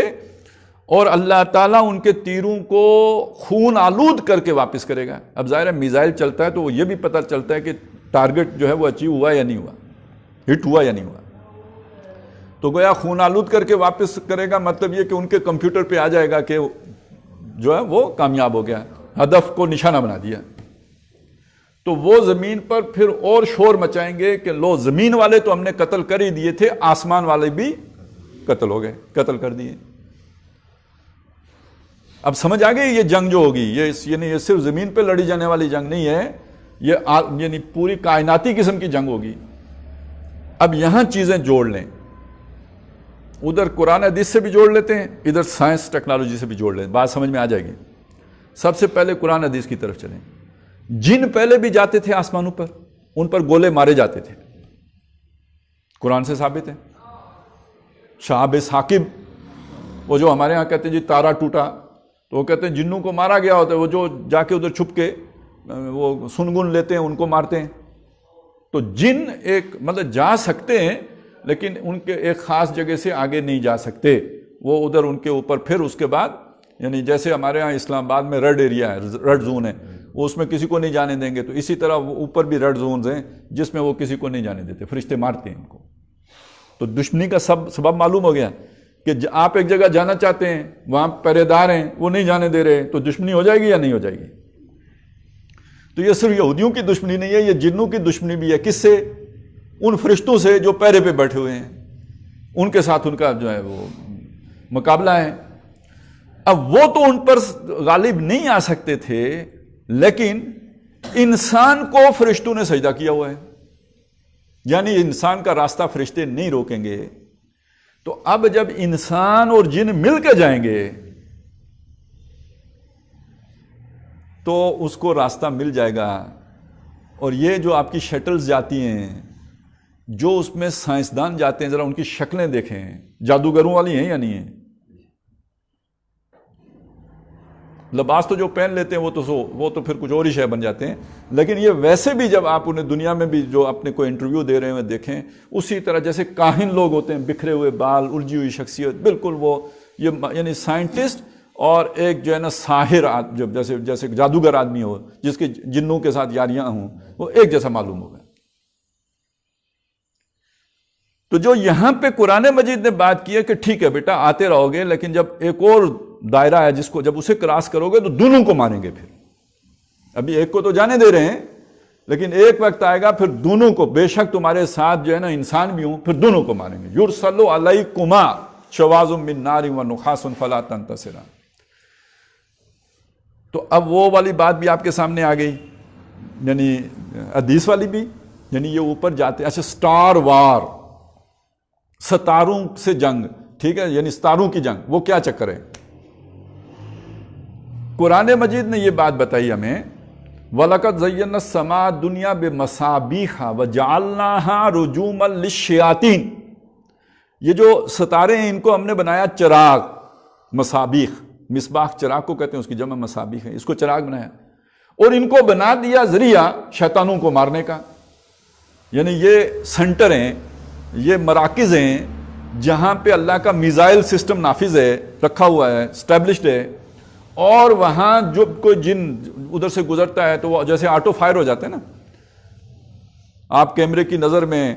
اور اللہ تعالیٰ ان کے تیروں کو خون آلود کر کے واپس کرے گا۔ اب ظاہر ہے میزائل چلتا ہے تو وہ یہ بھی پتہ چلتا ہے کہ ٹارگٹ جو ہے وہ اچیو ہوا یا نہیں ہوا، ہٹ ہوا یا نہیں ہوا۔ تو گویا خون آلود کر کے واپس کرے گا، مطلب یہ کہ ان کے کمپیوٹر پہ آ جائے گا کہ جو ہے وہ کامیاب ہو گیا، ہدف کو نشانہ بنا دیا۔ تو وہ زمین پر پھر اور شور مچائیں گے کہ لو، زمین والے تو ہم نے قتل کر ہی دیے تھے، آسمان والے بھی قتل ہو گئے، قتل کر دیے۔ اب سمجھ آ گئی یہ جنگ جو ہوگی، یہ صرف زمین پہ لڑی جانے والی جنگ نہیں ہے، یہ یعنی پوری کائناتی قسم کی جنگ ہوگی۔ اب یہاں چیزیں جوڑ لیں، ادھر قرآن حدیث سے بھی جوڑ لیتے ہیں، ادھر سائنس ٹیکنالوجی سے بھی جوڑ لیتے ہیں، بات سمجھ میں آ جائے گی۔ سب سے پہلے قرآن حدیث کی طرف چلیں۔ جن پہلے بھی جاتے تھے آسمانوں پر، ان پر گولے مارے جاتے تھے، قرآن سے ثابت ہے۔ شہاب ثاقب، وہ جو ہمارے ہاں کہتے ہیں جی تارا ٹوٹا، تو وہ کہتے ہیں جنوں کو مارا گیا ہوتا ہے، وہ جو جا کے ادھر چھپ کے وہ سنگن لیتے ہیں، ان کو مارتے ہیں۔ تو جن ایک مطلب جا سکتے ہیں، لیکن ان کے ایک خاص جگہ سے آگے نہیں جا سکتے، وہ ادھر ان کے اوپر پھر اس کے بعد، یعنی جیسے ہمارے ہاں اسلام آباد میں ریڈ ایریا ہے، ریڈ زون ہے، وہ اس میں کسی کو نہیں جانے دیں گے، تو اسی طرح وہ اوپر بھی ریڈ زونز ہیں جس میں وہ کسی کو نہیں جانے دیتے، فرشتے مارتے ہیں ان کو۔ تو دشمنی کا سبب معلوم ہو گیا کہ آپ ایک جگہ جانا چاہتے ہیں، وہاں پہرے دار ہیں، وہ نہیں جانے دے رہے، تو دشمنی ہو جائے گی یا نہیں ہو جائے گی؟ تو یہ صرف یہودیوں کی دشمنی نہیں ہے، یہ جنوں کی دشمنی بھی ہے۔ کس سے؟ ان فرشتوں سے جو پہرے پہ بیٹھے ہوئے ہیں، ان کے ساتھ ان کا جو ہے وہ مقابلہ ہے۔ اب وہ تو ان پر غالب نہیں آ سکتے تھے، لیکن انسان کو فرشتوں نے سجدہ کیا ہوا ہے، یعنی انسان کا راستہ فرشتے نہیں روکیں گے۔ تو اب جب انسان اور جن مل کے جائیں گے تو اس کو راستہ مل جائے گا۔ اور یہ جو آپ کی شٹلز جاتی ہیں، جو اس میں سائنسدان جاتے ہیں، ذرا ان کی شکلیں دیکھیں، جادوگروں والی ہیں یا نہیں ہیں؟ لباس تو جو پہن لیتے ہیں وہ تو پھر کچھ اور ہی شے بن جاتے ہیں، لیکن یہ ویسے بھی جب آپ انہیں دنیا میں بھی جو اپنے کوئی انٹرویو دے رہے ہیں دیکھیں، اسی طرح جیسے کاہن لوگ ہوتے ہیں، بکھرے ہوئے بال، الجھی ہوئی شخصیت، بالکل وہ یعنی سائنٹسٹ اور ایک جو ہے نا ساحر، جیسے جادوگر آدمی ہو جس کے جنوں کے ساتھ یاریاں ہوں، وہ ایک جیسا معلوم ہوگا۔ تو جو یہاں پہ قرآن مجید نے بات کی ہے کہ ٹھیک ہے بیٹا آتے رہو گے، لیکن جب ایک اور دائرہ ہے جس کو جب اسے کراس کرو گے تو دونوں کو ماریں گے۔ پھر ابھی ایک کو تو جانے دے رہے ہیں، لیکن ایک وقت آئے گا پھر دونوں کو، بے شک تمہارے ساتھ جو ہے نا انسان بھی ہوں، پھر دونوں کو ماریں گے۔ یرسل علیکما شواظ من نار ونحاس فلا تنتصران۔ تو اب وہ والی بات بھی آپ کے سامنے آ گئی، یعنی حدیث والی بھی، یعنی یہ اوپر جاتے، اچھا سٹار وار، ستاروں سے جنگ، ٹھیک ہے، یعنی ستاروں کی جنگ، وہ کیا چکر ہے؟ قرآن مجید نے یہ بات بتائی ہمیں، وَلَقَدْ زَيَّنَّا السَّمَاءَ الدُّنْيَا بِمَصَابِيحَ وَجَعَلْنَاهَا رُجُومًا لِلشَّيَاطِينِ۔ یہ جو ستارے ہیں ان کو ہم نے بنایا چراغ، مصابیح، مصباح چراغ کو کہتے ہیں، اس کی جمع مصابیح ہے، اس کو چراغ بنایا، اور ان کو بنا دیا ذریعہ شیطانوں کو مارنے کا۔ یعنی یہ سنٹر ہیں، یہ مراکز ہیں جہاں پہ اللہ کا میزائل سسٹم نافذ ہے، رکھا ہوا ہے، اسٹیبلشڈ ہے، اور وہاں جو کوئی جن ادھر سے گزرتا ہے تو وہ جیسے آٹو فائر ہو جاتا ہے نا، آپ کیمرے کی نظر میں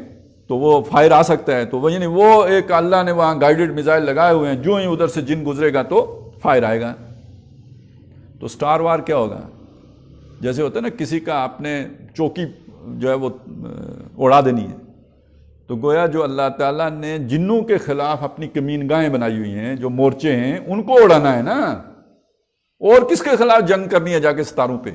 تو وہ فائر آ سکتا ہے، تو وہ یعنی وہ ایک اللہ نے وہاں گائیڈڈ میزائل لگائے ہوئے ہیں، جو ہی ادھر سے جن گزرے گا تو فائر آئے گا۔ تو سٹار وار کیا ہوگا؟ جیسے ہوتا ہے نا کسی کا آپ نے چوکی جو ہے وہ اڑا دینی ہے، تو گویا جو اللہ تعالیٰ نے جنوں کے خلاف اپنی کمینگاہیں بنائی ہوئی ہیں، جو مورچے ہیں، ان کو اڑانا ہے نا، اور کس کے خلاف جنگ کرنی ہے جا کے ستاروں پہ؟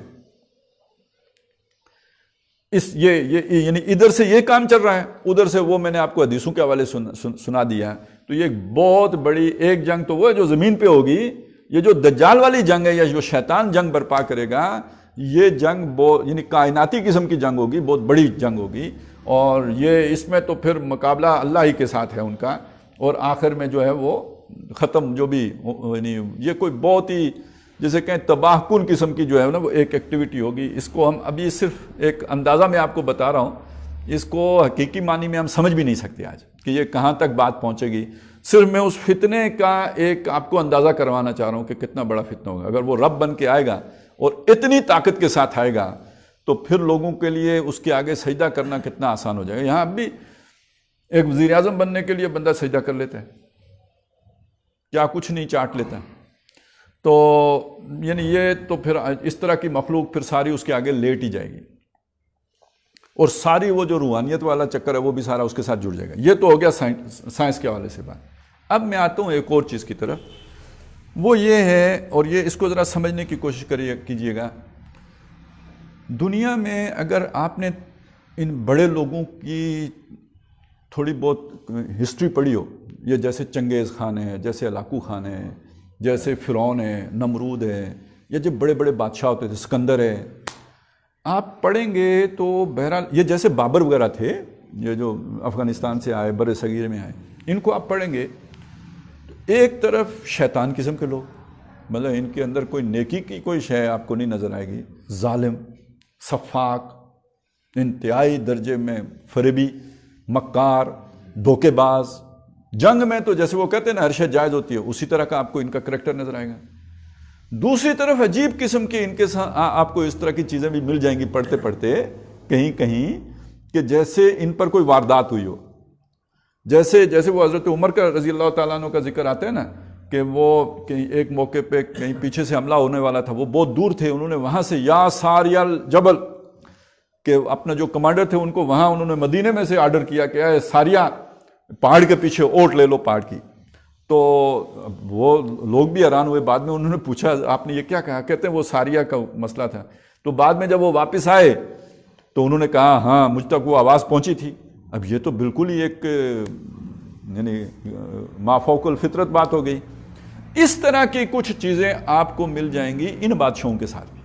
یعنی ادھر سے یہ کام چل رہا ہے، ادھر سے وہ میں نے آپ کو حدیثوں کے حوالے سنا دیا۔ تو یہ بہت بڑی ایک جنگ تو وہ ہے جو زمین پہ ہوگی، یہ جو دجال والی جنگ ہے یا جو شیطان جنگ برپا کرے گا، یہ جنگ بہت یعنی کائناتی قسم کی جنگ ہوگی، بہت بڑی جنگ ہوگی، اور یہ اس میں تو پھر مقابلہ اللہ ہی کے ساتھ ہے ان کا، اور آخر میں جو ہے وہ ختم جو بھی یعنی یہ کوئی بہت ہی جسے کہیں تباہ کن قسم کی جو ہے نا وہ ایک ایکٹیویٹی ہوگی. اس کو ہم ابھی صرف ایک اندازہ میں آپ کو بتا رہا ہوں, اس کو حقیقی معنی میں ہم سمجھ بھی نہیں سکتے آج کہ یہ کہاں تک بات پہنچے گی. صرف میں اس فتنے کا ایک آپ کو اندازہ کروانا چاہ رہا ہوں کہ کتنا بڑا فتنہ ہوگا. اگر وہ رب بن کے آئے گا اور اتنی طاقت کے ساتھ آئے گا تو پھر لوگوں کے لیے اس کے آگے سجدہ کرنا کتنا آسان ہو جائے گا. یہاں اب بھی ایک وزیر اعظم بننے کے لیے بندہ سجدہ کر لیتا ہے, کیا کچھ نہیں چاٹ لیتا. تو یعنی یہ تو پھر اس طرح کی مخلوق پھر ساری اس کے آگے لیٹ ہی جائے گی, اور ساری وہ جو روحانیت والا چکر ہے وہ بھی سارا اس کے ساتھ جڑ جائے گا. یہ تو ہو گیا سائنس کے حوالے سے بات. اب میں آتا ہوں ایک اور چیز کی طرف, وہ یہ ہے, اور یہ اس کو ذرا سمجھنے کی کوشش کیجیے گا. دنیا میں اگر آپ نے ان بڑے لوگوں کی تھوڑی بہت ہسٹری پڑھی ہو, یہ جیسے چنگیز خان ہے, جیسے ہلاکو خان ہے, جیسے فرعون ہے, نمرود ہے, یہ جو بڑے بڑے بادشاہ ہوتے تھے, سکندر ہے, آپ پڑھیں گے تو بہرحال یہ جیسے بابر وغیرہ تھے, یہ جو افغانستان سے آئے, بر صغیر میں آئے, ان کو آپ پڑھیں گے تو ایک طرف شیطان قسم کے لوگ, مطلب ان کے اندر کوئی نیکی کی کوئی شے آپ کو نہیں نظر آئے گی. ظالم, سفاک, انتہائی درجے میں فریبی, مکار, دھوکے باز. جنگ میں تو جیسے وہ کہتے ہیں نا ہر شے جائز ہوتی ہے, اسی طرح کا آپ کو ان کا کریکٹر نظر آئے گا. دوسری طرف عجیب قسم کے ان کے ساتھ آپ کو اس طرح کی چیزیں بھی مل جائیں گی پڑھتے پڑھتے کہیں کہیں, کہ جیسے ان پر کوئی واردات ہوئی ہو. جیسے وہ حضرت عمر کا رضی اللہ تعالیٰ عنہ کا ذکر آتا ہے نا, کہ وہ کہیں ایک موقع پہ کہیں پیچھے سے حملہ ہونے والا تھا, وہ بہت دور تھے, انہوں نے وہاں سے یا ساریا الجبل, کہ اپنا جو کمانڈر تھے ان کو وہاں انہوں نے مدینے میں سے آرڈر کیا کہ اے ساریا, پہاڑ کے پیچھے اوٹ لے لو پہاڑ کی. تو وہ لوگ بھی حیران ہوئے. بعد میں انہوں نے پوچھا آپ نے یہ کیا کہا, کہتے ہیں وہ ساریا کا مسئلہ تھا. تو بعد میں جب وہ واپس آئے تو انہوں نے کہا ہاں مجھ تک وہ آواز پہنچی تھی. اب یہ تو بالکل ہی ایک یعنی ما فوق الفطرت بات ہو گئی. اس طرح کی کچھ چیزیں آپ کو مل جائیں گی ان بادشاہوں کے ساتھ بھی.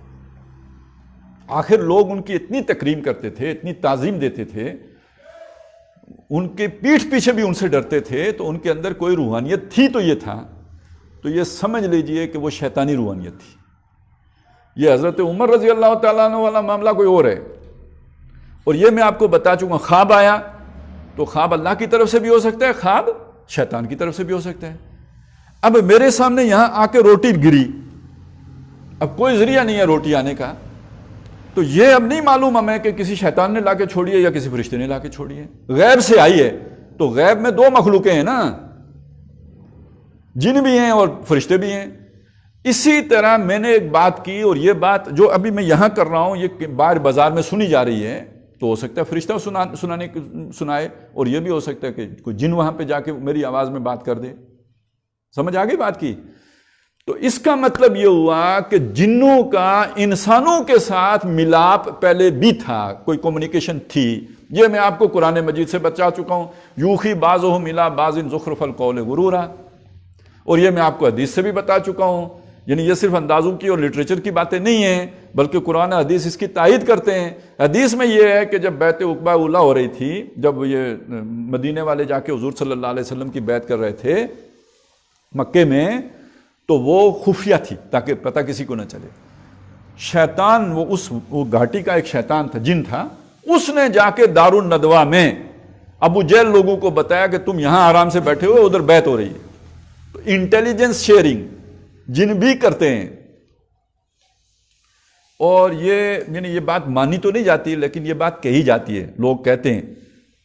آخر لوگ ان کی اتنی تکریم کرتے تھے, اتنی تعظیم دیتے تھے, ان کے پیٹھ پیچھے بھی ان سے ڈرتے تھے, تو ان کے اندر کوئی روحانیت تھی تو یہ تھا. تو یہ سمجھ لیجئے کہ وہ شیطانی روحانیت تھی. یہ حضرت عمر رضی اللہ تعالیٰ عنہ والا معاملہ کوئی اور ہے. اور یہ میں آپ کو بتا چکا ہوں, خواب آیا تو خواب اللہ کی طرف سے بھی ہو سکتا ہے, خواب شیطان کی طرف سے بھی ہو سکتا ہے. اب میرے سامنے یہاں آ کے روٹی گری, اب کوئی ذریعہ نہیں ہے روٹی آنے کا, تو یہ اب نہیں معلوم ہمیں کہ کسی شیطان نے لا کے چھوڑی ہے یا کسی فرشتے نے لا کے چھوڑی ہے. غیب سے آئی ہے, تو غیب میں دو مخلوقیں ہیں نا, جن بھی ہیں اور فرشتے بھی ہیں. اسی طرح میں نے ایک بات کی, اور یہ بات جو ابھی میں یہاں کر رہا ہوں یہ باہر بازار میں سنی جا رہی ہے, تو ہو سکتا ہے فرشتہ سنائے, اور یہ بھی ہو سکتا ہے کہ کوئی جن وہاں پہ جا کے میری آواز میں بات کر دے. سمجھ آ گئی بات کی؟ تو اس کا مطلب یہ ہوا کہ جنوں کا انسانوں کے ساتھ ملاپ پہلے بھی تھا, کوئی کمیونیکیشن تھی. یہ میں آپ کو قرآن مجید سے بتا چکا ہوں, یوخی بعضهم الی بعض زخرف القول غرورا. اور یہ میں آپ کو حدیث سے بھی بتا چکا ہوں. یعنی یہ صرف اندازوں کی اور لٹریچر کی باتیں نہیں ہیں, بلکہ قرآن حدیث اس کی تائید کرتے ہیں. حدیث میں یہ ہے کہ جب بیعت عقبہ اولیٰ ہو رہی تھی, جب یہ مدینے والے جا کے حضور صلی اللہ علیہ وسلم کی بیعت کر رہے تھے مکے میں, تو وہ خفیہ تھی تاکہ پتہ کسی کو نہ چلے. شیطان وہ گھاٹی کا ایک شیطان تھا, جن تھا, اس نے جا کے دار الندوہ میں ابو جہل لوگوں کو بتایا کہ تم یہاں آرام سے بیٹھے ہوئے, ادھر بیعت ہو رہی ہے. تو انٹیلیجنس شیئرنگ جن بھی کرتے ہیں. اور یعنی یہ بات مانی تو نہیں جاتی, لیکن یہ بات کہی جاتی ہے. لوگ کہتے ہیں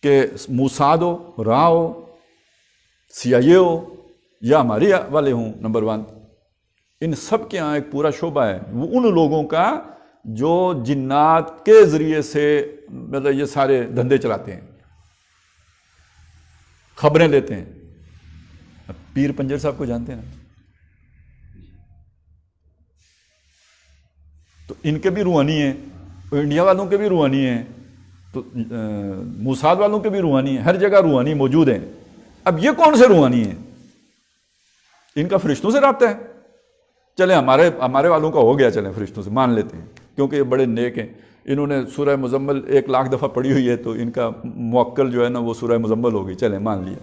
کہ موساد ہو, را ہو, CIA ہو, یا ہمارے والے ہوں نمبر 1, ان سب کے ہاں ایک پورا شعبہ ہے وہ ان لوگوں کا جو جنات کے ذریعے سے مطلب یہ سارے دھندے چلاتے ہیں, خبریں لیتے ہیں. پیر پنجر صاحب کو جانتے ہیں نا, تو ان کے بھی روحانی ہیں, انڈیا والوں کے بھی روحانی ہیں, تو موساد والوں کے بھی روحانی ہیں. ہر جگہ روحانی موجود ہیں. اب یہ کون سے روحانی ہیں؟ ان کا فرشتوں سے رابطہ ہے. چلیں ہمارے والوں کا ہو گیا, چلیں فرشتوں سے مان لیتے ہیں, کیونکہ یہ بڑے نیک ہیں. انہوں نے سورہ مزمل 1,00,000 دفعہ پڑھی ہوئی ہے, تو ان کا موکل جو ہے نا وہ سورہ مزمل ہوگی, چلیں مان لیا.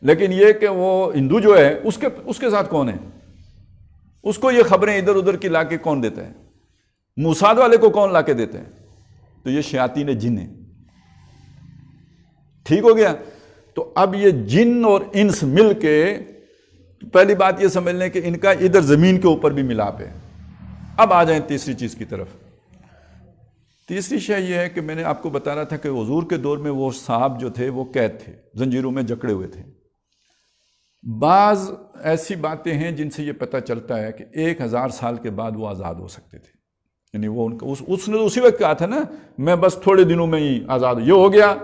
لیکن یہ کہ وہ ہندو جو ہے اس کے ساتھ کون ہے؟ اس کو یہ خبریں ادھر ادھر کی لا کے کون دیتا ہے؟ موساد والے کو کون لا کے دیتے ہیں؟ تو یہ شیاطین جن ہیں. ٹھیک ہو گیا؟ تو اب یہ جن اور انس مل کے پہلی بات یہ سمجھ لیں کہ ان کا ادھر زمین کے اوپر بھی ملاپ ہے. اب آ جائیں تیسری چیز کی طرف. تیسری شے یہ ہے کہ میں نے آپ کو بتا رہا تھا کہ حضور کے دور میں وہ صاحب جو تھے وہ قید تھے، زنجیروں میں جکڑے ہوئے تھے. بعض ایسی باتیں ہیں جن سے یہ پتہ چلتا ہے کہ 1000 سال کے بعد وہ آزاد ہو سکتے تھے. یعنی وہ ان کا اس نے اسی وقت کہا تھا نا، میں بس تھوڑے دنوں میں ہی آزاد، یہ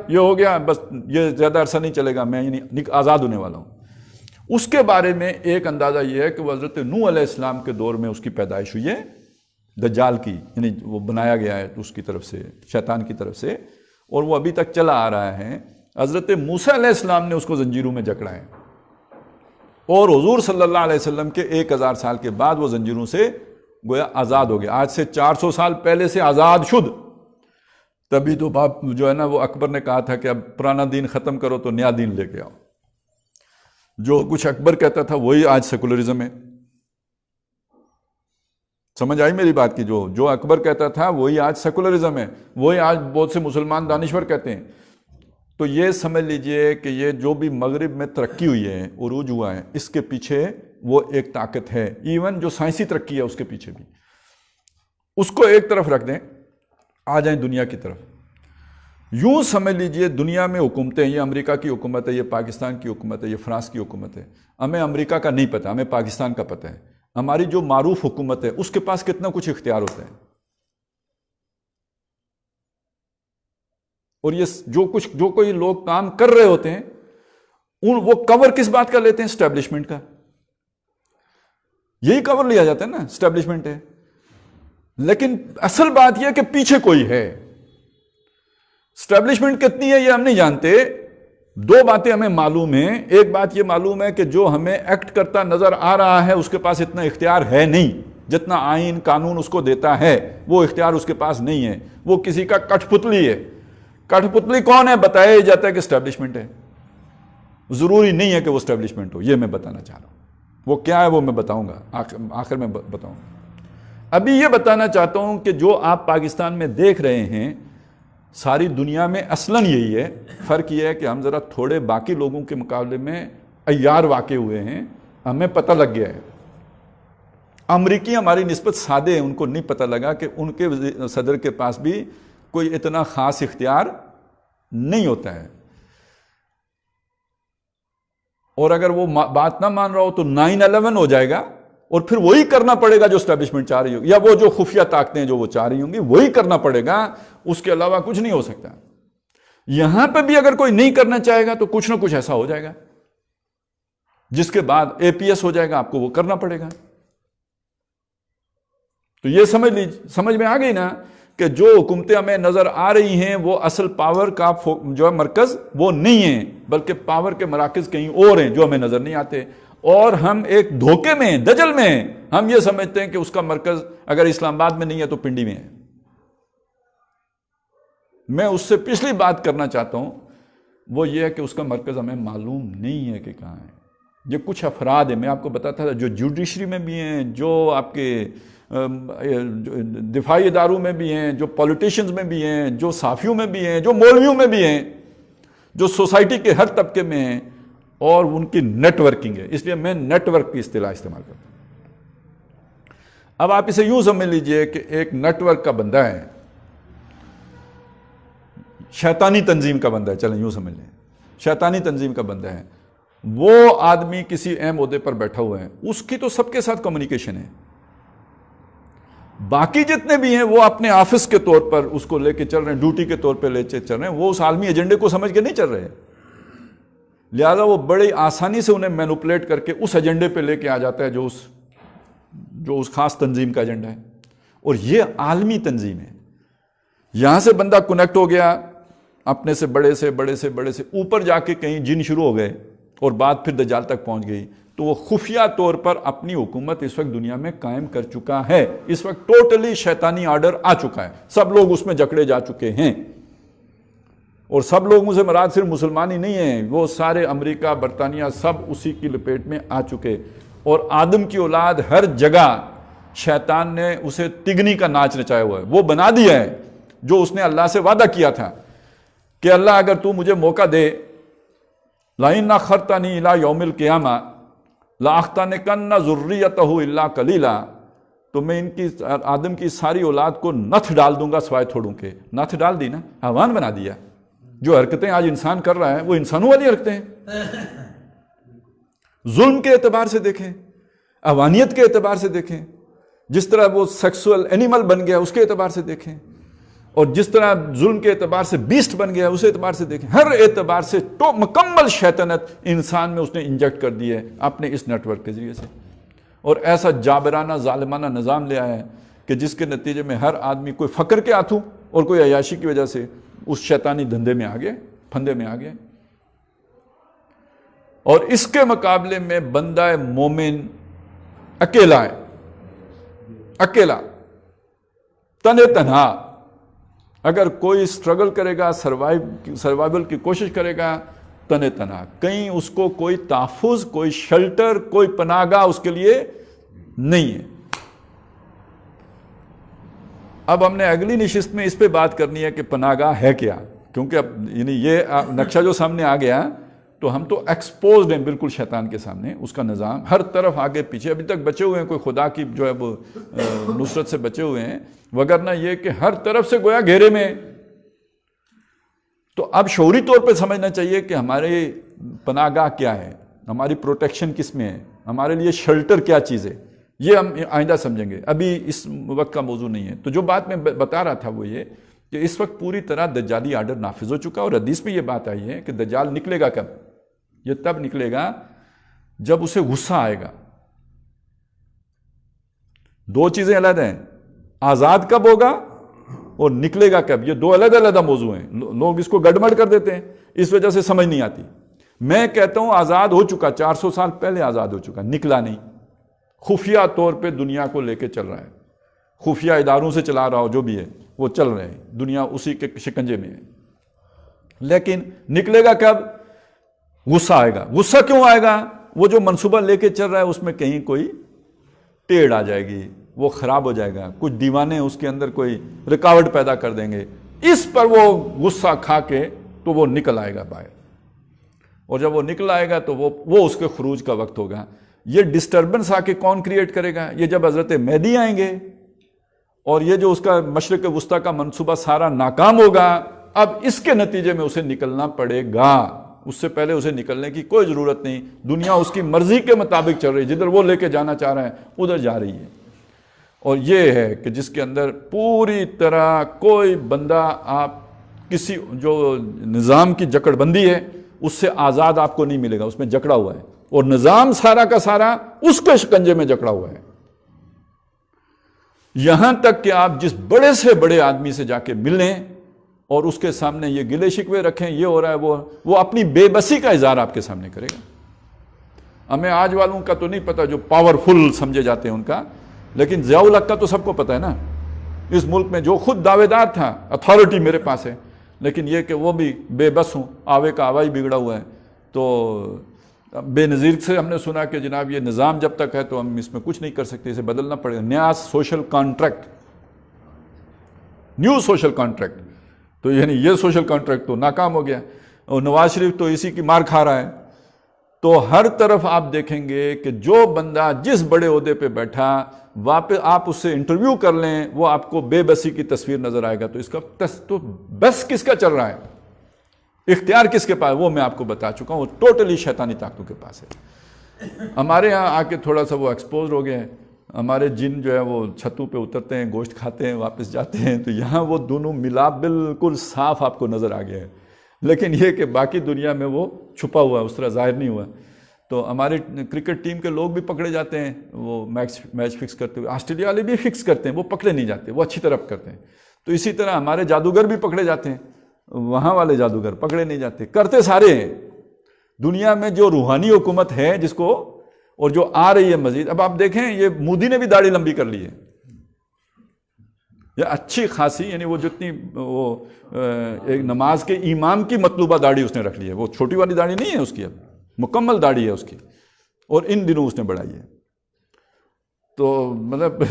ہو گیا بس، یہ زیادہ عرصہ نہیں چلے گا، میں یعنی آزاد ہونے والا ہوں. اس کے بارے میں ایک اندازہ یہ ہے کہ وہ حضرت نوح علیہ السلام کے دور میں اس کی پیدائش ہوئی ہے، دجال کی، یعنی وہ بنایا گیا ہے اس کی طرف سے، شیطان کی طرف سے، اور وہ ابھی تک چلا آ رہا ہے. حضرت موسیٰ علیہ السلام نے اس کو زنجیروں میں جکڑا ہے، اور حضور صلی اللہ علیہ وسلم کے 1000 سال کے بعد وہ زنجیروں سے گویا آزاد ہو گیا. آج سے 400 سال پہلے سے آزاد شد. تبھی تو باپ جو ہے نا وہ اکبر نے کہا تھا کہ اب پرانا دین ختم کرو تو نیا دین لے کے آؤ. جو کچھ اکبر کہتا تھا وہی آج سیکولرزم ہے. سمجھ آئی میری بات کی؟ جو اکبر کہتا تھا وہی آج سیکولرزم ہے، وہی آج بہت سے مسلمان دانشور کہتے ہیں. تو یہ سمجھ لیجئے کہ یہ جو بھی مغرب میں ترقی ہوئی ہے، عروج ہوا ہے، اس کے پیچھے وہ ایک طاقت ہے. ایون جو سائنسی ترقی ہے اس کے پیچھے بھی. اس کو ایک طرف رکھ دیں، آ جائیں دنیا کی طرف. یوں سمجھ لیجئے دنیا میں حکومتیں، یہ امریکہ کی حکومت ہے، یہ پاکستان کی حکومت ہے، یہ فرانس کی حکومت ہے. ہمیں امریکہ کا نہیں پتہ، ہمیں پاکستان کا پتہ ہے. ہماری جو معروف حکومت ہے اس کے پاس کتنا کچھ اختیار ہوتا ہے. اور یہ جو کوئی لوگ کام کر رہے ہوتے ہیں وہ کور کس بات کا لیتے ہیں؟ اسٹیبلشمنٹ کا. یہی کور لیا جاتا ہے نا، اسٹیبلشمنٹ ہے. لیکن اصل بات یہ کہ پیچھے کوئی ہے. اسٹیبلشمنٹ کتنی ہے یہ ہم نہیں جانتے. دو باتیں ہمیں معلوم ہیں. ایک بات یہ معلوم ہے کہ جو ہمیں ایکٹ کرتا نظر آ رہا ہے اس کے پاس اتنا اختیار ہے نہیں جتنا آئین قانون اس کو دیتا ہے. وہ اختیار اس کے پاس نہیں ہے. وہ کسی کا کٹھ پتلی ہے. کٹھ پتلی کون ہے؟ بتایا جاتا ہے کہ اسٹیبلشمنٹ ہے. ضروری نہیں ہے کہ وہ اسٹیبلشمنٹ ہو. یہ میں بتانا چاہ رہا ہوں. وہ کیا ہے وہ میں بتاؤں گا، آخر میں بتاؤں گا. ابھی یہ بتانا چاہتا ہوں کہ جو آپ پاکستان میں دیکھ رہے ہیں ساری دنیا میں اصلاً یہی ہے. فرق یہ ہے کہ ہم ذرا تھوڑے باقی لوگوں کے مقابلے میں عیار واقع ہوئے ہیں. ہمیں پتہ لگ گیا ہے. امریکی ہماری نسبت سادے ہیں، ان کو نہیں پتہ لگا کہ ان کے صدر کے پاس بھی کوئی اتنا خاص اختیار نہیں ہوتا ہے. اور اگر وہ بات نہ مان رہا ہو تو 9/11 ہو جائے گا اور پھر وہی کرنا پڑے گا جو اسٹیبلشمنٹ چاہ رہی ہوگی، یا وہ جو خفیہ طاقتیں جو وہ چاہ رہی ہوں گی وہی کرنا پڑے گا. اس کے علاوہ کچھ نہیں ہو سکتا. یہاں پہ بھی اگر کوئی نہیں کرنا چاہے گا تو کچھ نہ کچھ ایسا ہو جائے گا جس کے بعد APS ہو جائے گا، آپ کو وہ کرنا پڑے گا. تو یہ سمجھ میں آ گئی نا کہ جو حکومتیں ہمیں نظر آ رہی ہیں وہ اصل پاور کا جو ہے مرکز وہ نہیں ہیں، بلکہ پاور کے مراکز کہیں اور ہیں جو ہمیں نظر نہیں آتے. اور ہم ایک دھوکے میں ہیں، دجل میں ہیں. ہم یہ سمجھتے ہیں کہ اس کا مرکز اگر اسلام آباد میں نہیں ہے تو پنڈی میں ہے. میں اس سے پچھلی بات کرنا چاہتا ہوں وہ یہ ہے کہ اس کا مرکز ہمیں معلوم نہیں ہے کہ کہاں ہے. یہ کچھ افراد ہیں، میں آپ کو بتاتا تھا، جو جوڈیشری میں بھی ہیں، جو آپ کے دفاعی اداروں میں بھی ہیں، جو پولیٹیشنز میں بھی ہیں، جو صحافیوں میں بھی ہیں، جو مولویوں میں بھی ہیں، جو سوسائٹی کے ہر طبقے میں ہیں، اور ان کی نیٹ ورکنگ ہے. اس لیے میں نیٹ ورک کی اصطلاح استعمال کرتا ہوں. اب آپ اسے یوں سمجھ لیجئے کہ ایک نیٹ ورک کا بندہ ہے، شیطانی تنظیم کا بندہ ہے، چلیں یوں سمجھ لیں، شیطانی تنظیم کا بندہ ہے. وہ آدمی کسی اہم عہدے پر بیٹھا ہوا ہے، اس کی تو سب کے ساتھ کمیونیکیشن ہے. باقی جتنے بھی ہیں وہ اپنے آفس کے طور پر اس کو لے کے چل رہے ہیں، ڈیوٹی کے طور پہ لے کے چل رہے ہیں. وہ اس عالمی ایجنڈے کو سمجھ کے نہیں چل رہے، لہذا وہ بڑی آسانی سے انہیں مینوپولیٹ کر کے اس ایجنڈے پہ لے کے آ جاتا ہے جو اس خاص تنظیم کا ایجنڈا ہے. اور یہ عالمی تنظیم ہے. یہاں سے بندہ کنیکٹ ہو گیا اپنے سے بڑے سے بڑے سے بڑے سے اوپر جا کے کہیں جن شروع ہو گئے اور بات پھر دجال تک پہنچ گئی، تو وہ خفیہ طور پر اپنی حکومت اس وقت دنیا میں قائم کر چکا ہے. اس وقت ٹوٹلی شیطانی آرڈر آ چکا ہے، سب لوگ اس میں جکڑے جا چکے ہیں. اور سب لوگوں سے مراد صرف مسلمان ہی نہیں ہیں، وہ سارے امریکہ برطانیہ سب اسی کی لپیٹ میں آ چکے، اور آدم کی اولاد ہر جگہ شیطان نے اسے تگنی کا ناچ نچایا ہوا ہے، وہ بنا دیا ہے جو اس نے اللہ سے وعدہ کیا تھا کہ اللہ اگر تو مجھے موقع دے، لَإِنْ أَخَّرْتَنِي إِلَىٰ يَوْمِ الْقِيَامَةِ لَأَحْتَنِكَنَّ ذُرِّيَّتَهُ إِلَّا قَلِيلًا، تو میں ان کی آدم کی ساری اولاد کو نتھ ڈال دوں گا سوائے تھوڑوں کے۔ نتھ ڈال دی نا، حیوان بنا دیا۔ جو حرکتیں آج انسان کر رہا ہے وہ انسانوں والی حرکتیں ہیں، ظلم کے اعتبار سے دیکھیں، حیوانیت کے اعتبار سے دیکھیں، جس طرح وہ سیکسول اینیمل بن گیا اس کے اعتبار سے دیکھیں، اور جس طرح ظلم کے اعتبار سے بیسٹ بن گیا اس اعتبار سے دیکھیں، ہر اعتبار سے تو مکمل شیطنت انسان میں اس نے انجیکٹ کر دی ہے اپنے اس نیٹ ورک کے ذریعے سے، اور ایسا جابرانہ ظالمانہ نظام لے آیا ہے کہ جس کے نتیجے میں ہر آدمی کوئی فقر کے ہاتھوں اور کوئی عیاشی کی وجہ سے اس شیطانی دھندے میں آ گئے، پھندے میں آ گئے۔ اور اس کے مقابلے میں بندہ مومن اکیلا ہے، اکیلا تنے تنہا، اگر کوئی سٹرگل کرے گا، سروائیول کی کوشش کرے گا، تنے تنہا، کہیں اس کو کوئی تحفظ، کوئی شیلٹر، کوئی پناہ گاہ اس کے لیے نہیں ہے۔ اب ہم نے اگلی نشست میں اس پہ بات کرنی ہے کہ پناہ گاہ ہے کیا، کیونکہ اب یعنی یہ نقشہ جو سامنے آ گیا تو ہم تو ایکسپوزڈ ہیں بالکل شیطان کے سامنے، اس کا نظام ہر طرف آگے پیچھے، ابھی تک بچے ہوئے ہیں، کوئی خدا کی جو ہے وہ نصرت سے بچے ہوئے ہیں، وگرنہ یہ کہ ہر طرف سے گویا گھیرے میں۔ تو اب شعوری طور پہ سمجھنا چاہیے کہ ہمارے پناہ گاہ کیا ہے، ہماری پروٹیکشن کس میں ہے، ہمارے لیے شیلٹر کیا چیز ہے، یہ ہم آئندہ سمجھیں گے، ابھی اس وقت کا موضوع نہیں ہے۔ تو جو بات میں بتا رہا تھا وہ یہ کہ اس وقت پوری طرح دجالی آرڈر نافذ ہو چکا، اور حدیث میں یہ بات آئی ہے کہ دجال نکلے گا کب؟ یہ تب نکلے گا جب اسے غصہ آئے گا۔ دو چیزیں علیحدہ ہیں، آزاد کب ہوگا اور نکلے گا کب، یہ دو علیحدہ علیحدہ موضوع ہیں، لوگ اس کو گڑبڑ کر دیتے ہیں، اس وجہ سے سمجھ نہیں آتی۔ میں کہتا ہوں آزاد ہو چکا، 400 سال پہلے آزاد ہو چکا، نکلا نہیں، خفیہ طور پہ دنیا کو لے کے چل رہا ہے، خفیہ اداروں سے چلا رہا ہو جو بھی ہے وہ چل رہے ہیں، دنیا اسی کے شکنجے میں ہے۔ لیکن نکلے گا کب؟ غصہ آئے گا۔ غصہ کیوں آئے گا؟ وہ جو منصوبہ لے کے چل رہا ہے اس میں کہیں کوئی ٹیڑھ آ جائے گی، وہ خراب ہو جائے گا، کچھ دیوانے اس کے اندر کوئی رکاوٹ پیدا کر دیں گے، اس پر وہ غصہ کھا کے تو وہ نکل آئے گا باہر، اور جب وہ نکل آئے گا تو وہ اس کے خروج کا وقت ہوگا۔ یہ ڈسٹربنس آ کے کون کریٹ کرے گا؟ یہ جب حضرت مہدی آئیں گے اور یہ جو اس کا مشرق وسطیٰ کا منصوبہ سارا ناکام ہوگا، اب اس کے نتیجے میں اسے نکلنا پڑے گا، اس سے پہلے اسے نکلنے کی کوئی ضرورت نہیں۔ دنیا اس کی مرضی کے مطابق چل رہی ہے، جدھر وہ لے کے جانا چاہ رہا ہے ادھر جا رہی ہے، اور یہ ہے کہ جس کے اندر پوری طرح کوئی بندہ، آپ کسی جو نظام کی جکڑ بندی ہے اس سے آزاد آپ کو نہیں ملے گا، اس میں جکڑا ہوا ہے، اور نظام سارا کا سارا اس کے شکنجے میں جکڑا ہوا ہے۔ یہاں تک کہ آپ جس بڑے سے بڑے آدمی سے جا کے ملیں اور اس کے سامنے یہ گلے شکوے رکھیں، یہ ہو رہا ہے، وہ اپنی بے بسی کا اظہار آپ کے سامنے کرے گا۔ ہمیں آج والوں کا تو نہیں پتا جو پاورفل سمجھے جاتے ہیں ان کا، لیکن ضیاء الحق کا تو سب کو پتا ہے نا، اس ملک میں جو خود دعوے دار تھا، اتھارٹی میرے پاس ہے، لیکن یہ کہ وہ بھی بے بس ہوں، آوے کا آوا ہی بگڑا ہوا ہے۔ تو بے نظیر سے ہم نے سنا کہ جناب یہ نظام جب تک ہے تو ہم اس میں کچھ نہیں کر سکتے، اسے بدلنا پڑے گا، نیا social contract, new social contract. تو یعنی یہ سوشل کانٹریکٹ تو ناکام ہو گیا، اور نواز شریف تو اسی کی مار کھا رہا ہے۔ تو ہر طرف آپ دیکھیں گے کہ جو بندہ جس بڑے عہدے پہ بیٹھا، واپس آپ اس سے انٹرویو کر لیں، وہ آپ کو بے بسی کی تصویر نظر آئے گا۔ تو اس کا تو بس کس کا چل رہا ہے، اختیار کس کے پاس، وہ میں آپ کو بتا چکا ہوں، وہ ٹوٹلی شیطانی طاقتوں کے پاس ہے۔ ہمارے ہاں آ کے تھوڑا سا وہ ایکسپوز ہو گئے ہیں، ہمارے جن جو ہے وہ چھتوں پہ اترتے ہیں، گوشت کھاتے ہیں، واپس جاتے ہیں، تو یہاں وہ دونوں ملاپ بالکل صاف آپ کو نظر آ گیا ہے، لیکن یہ کہ باقی دنیا میں وہ چھپا ہوا ہے، اس طرح ظاہر نہیں ہوا۔ تو ہماری کرکٹ ٹیم کے لوگ بھی پکڑے جاتے ہیں، وہ میچ فکس کرتے ہوئے، آسٹریلیا والے بھی فکس کرتے ہیں، وہ پکڑے نہیں جاتے، وہ اچھی طرف کرتے ہیں۔ تو اسی طرح ہمارے جادوگر بھی پکڑے جاتے ہیں، وہاں والے جادوگر پکڑے نہیں جاتے، کرتے سارے ہیں۔ دنیا میں جو روحانی حکومت ہے جس کو، اور جو آ رہی ہے مزید، اب آپ دیکھیں یہ مودی نے بھی داڑھی لمبی کر لی ہے، یا اچھی خاصی، یعنی وہ جتنی وہ ایک نماز کے امام کی مطلوبہ داڑھی اس نے رکھ لی ہے، وہ چھوٹی والی داڑھی نہیں ہے اس کی، اب مکمل داڑھی ہے اس کی، اور ان دنوں اس نے بڑھائی ہے۔ تو مطلب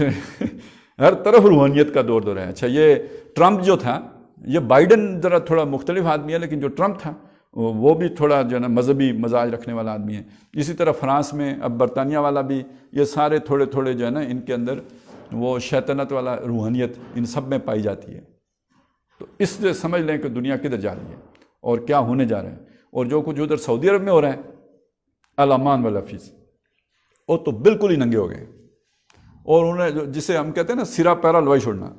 ہر طرف روحانیت کا دور ہے۔ اچھا یہ ٹرمپ جو تھا، یہ بائیڈن ذرا تھوڑا مختلف آدمی ہے، لیکن جو ٹرمپ تھا وہ بھی تھوڑا جو ہے نا مذہبی مزاج رکھنے والا آدمی ہے۔ اسی طرح فرانس میں اب برطانیہ والا بھی، یہ سارے تھوڑے تھوڑے جو ہے نا ان کے اندر وہ شیطنت والا روحانیت ان سب میں پائی جاتی ہے۔ تو اس سے سمجھ لیں کہ دنیا کدھر جا رہی ہے اور کیا ہونے جا رہا ہے، اور جو کچھ ادھر سعودی عرب میں ہو رہا ہے الامان والحفیظ، وہ تو بالکل ہی ننگے ہو گئے، اور انہیں جسے ہم کہتے ہیں نا سرا پیرا لوائی چھوڑنا،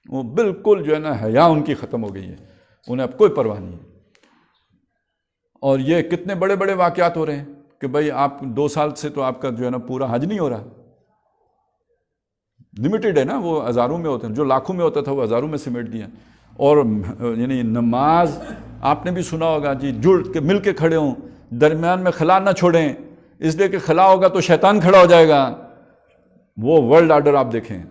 وہ بالکل جو ہے نا حیا ان کی ختم ہو گئی ہے، انہیں اب کوئی پرواہ نہیں ہے۔ اور یہ کتنے بڑے بڑے واقعات ہو رہے ہیں کہ بھائی آپ 2 سال سے تو آپ کا جو ہے نا پورا حج نہیں ہو رہا، لمیٹڈ ہے نا، وہ ہزاروں میں ہوتے ہیں، جو لاکھوں میں ہوتا تھا وہ ہزاروں میں سمیٹ دیا۔ اور یعنی نماز آپ نے بھی سنا ہوگا جی، جڑ کے مل کے کھڑے ہوں، درمیان میں خلا نہ چھوڑیں، اس لیے کہ خلا ہوگا تو شیطان کھڑا ہو جائے گا۔ وہ ورلڈ آرڈر آپ دیکھیں،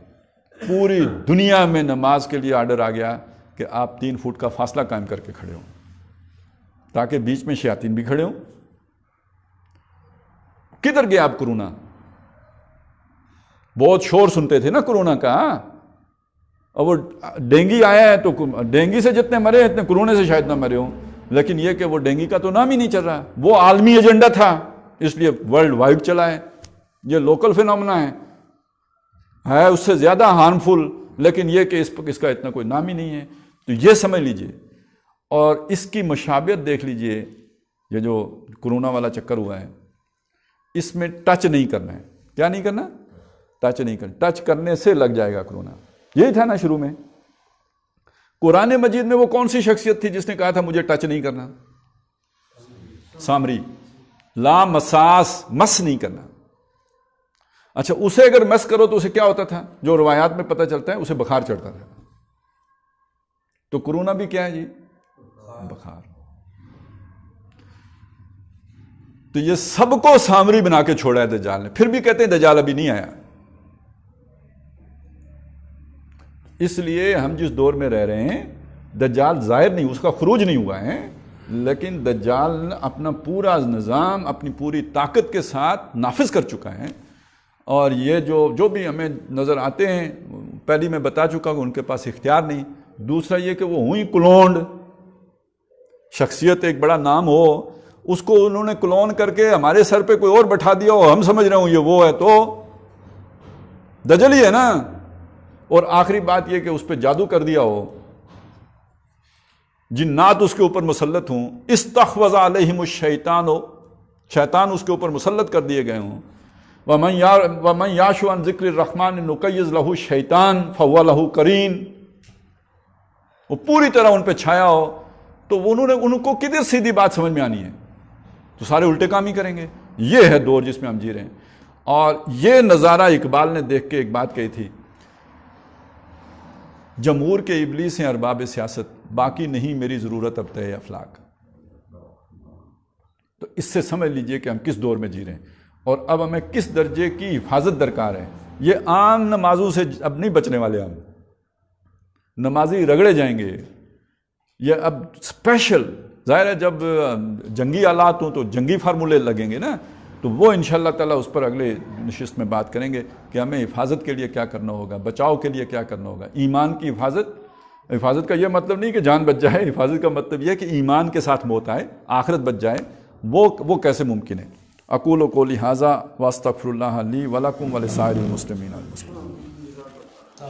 پوری دنیا میں نماز کے لیے آرڈر آ گیا کہ آپ 3 فٹ کا فاصلہ قائم کر کے کھڑے ہوں، تاکہ بیچ میں شیاطین بھی کھڑے ہوں۔ کدھر گیا آپ کرونا؟ بہت شور سنتے تھے نا کرونا کا، اور وہ ڈینگی آیا ہے تو ڈینگی سے جتنے مرے اتنے کرونے سے شاید نہ مرے ہوں، لیکن یہ کہ وہ ڈینگی کا تو نام ہی نہیں چل رہا، وہ عالمی ایجنڈا تھا اس لیے ورلڈ وائڈ چلا ہے۔ یہ لوکل فینومنا ہے اس سے زیادہ ہارمفل، لیکن یہ کہ اس کا اتنا کوئی نام ہی نہیں ہے۔ تو یہ سمجھ لیجئے، اور اس کی مشابہت دیکھ لیجئے، یہ جو کرونا والا چکر ہوا ہے، اس میں ٹچ نہیں کرنا ہے۔ کیا نہیں کرنا؟ ٹچ نہیں کرنا، ٹچ کرنے سے لگ جائے گا کرونا۔ یہی تھا نا شروع میں۔ قرآن مجید میں وہ کون سی شخصیت تھی جس نے کہا تھا مجھے ٹچ نہیں کرنا؟ سامری، لا مساس، مس نہیں کرنا۔ اچھا اسے اگر مس کرو تو اسے کیا ہوتا تھا؟ جو روایات میں پتہ چلتا ہے اسے بخار چڑھتا تھا۔ تو کرونا بھی کیا ہے جی؟ بخار۔ تو یہ سب کو سامری بنا کے چھوڑا ہے دجال نے، پھر بھی کہتے ہیں دجال ابھی نہیں آیا۔ اس لیے ہم جس دور میں رہ رہے ہیں دجال ظاہر نہیں، اس کا خروج نہیں ہوا ہے، لیکن دجال نے اپنا پورا نظام اپنی پوری طاقت کے ساتھ نافذ کر چکا ہے۔ اور یہ جو بھی ہمیں نظر آتے ہیں، پہلی میں بتا چکا کہ ان کے پاس اختیار نہیں، دوسرا یہ کہ وہ ہوئی کلونڈ شخصیت، ایک بڑا نام ہو، اس کو انہوں نے کلون کر کے ہمارے سر پہ کوئی اور بٹھا دیا ہو، ہم سمجھ رہے ہوں یہ وہ ہے، تو دجل ہی ہے نا۔ اور آخری بات یہ کہ اس پہ جادو کر دیا ہو، جنات اس کے اوپر مسلط ہوں، استحوذ علیہم الشیطان، شیطان اس کے اوپر مسلط کر دیے گئے ہوں۔ وَمَنْ يَعْشُ عَنْ ذِكْرِ الرَّحْمَنِ نُقَيِّضْ لَهُ الشَّيْطَانُ فَهُوَ لَهُ قَرِينٌ، وہ پوری طرح ان پہ چھایا ہو، تو ان کو کدھر سیدھی بات سمجھ میں آنی ہے؟ تو سارے الٹے کام ہی کریں گے۔ یہ ہے دور جس میں ہم جی رہے ہیں۔ اور یہ نظارہ اقبال نے دیکھ کے ایک بات کہی تھی، جمہور کے ابلیس ہیں ارباب سیاست، باقی نہیں میری ضرورت اب تہ افلاک۔ تو اس سے سمجھ لیجئے کہ ہم کس دور میں جی رہے ہیں، اور اب ہمیں کس درجے کی حفاظت درکار ہے۔ یہ عام نمازوں سے اب نہیں بچنے والے، ہم نمازی رگڑے جائیں گے۔ یہ اب اسپیشل ظاہر ہے جب جنگی آلات ہوں تو جنگی فارمولے لگیں گے نا، تو وہ انشاءاللہ تعالیٰ اس پر اگلے نشست میں بات کریں گے کہ ہمیں حفاظت کے لیے کیا کرنا ہوگا، بچاؤ کے لیے کیا کرنا ہوگا۔ ایمان کی حفاظت کا یہ مطلب نہیں کہ جان بچ جائے، حفاظت کا مطلب یہ کہ ایمان کے ساتھ موت آئے، آخرت بچ جائے، وہ کیسے ممکن ہے۔ اقول قولی ھذا واستغفر اللہ لی ولکم ولسائر المسلمین والمسلمات۔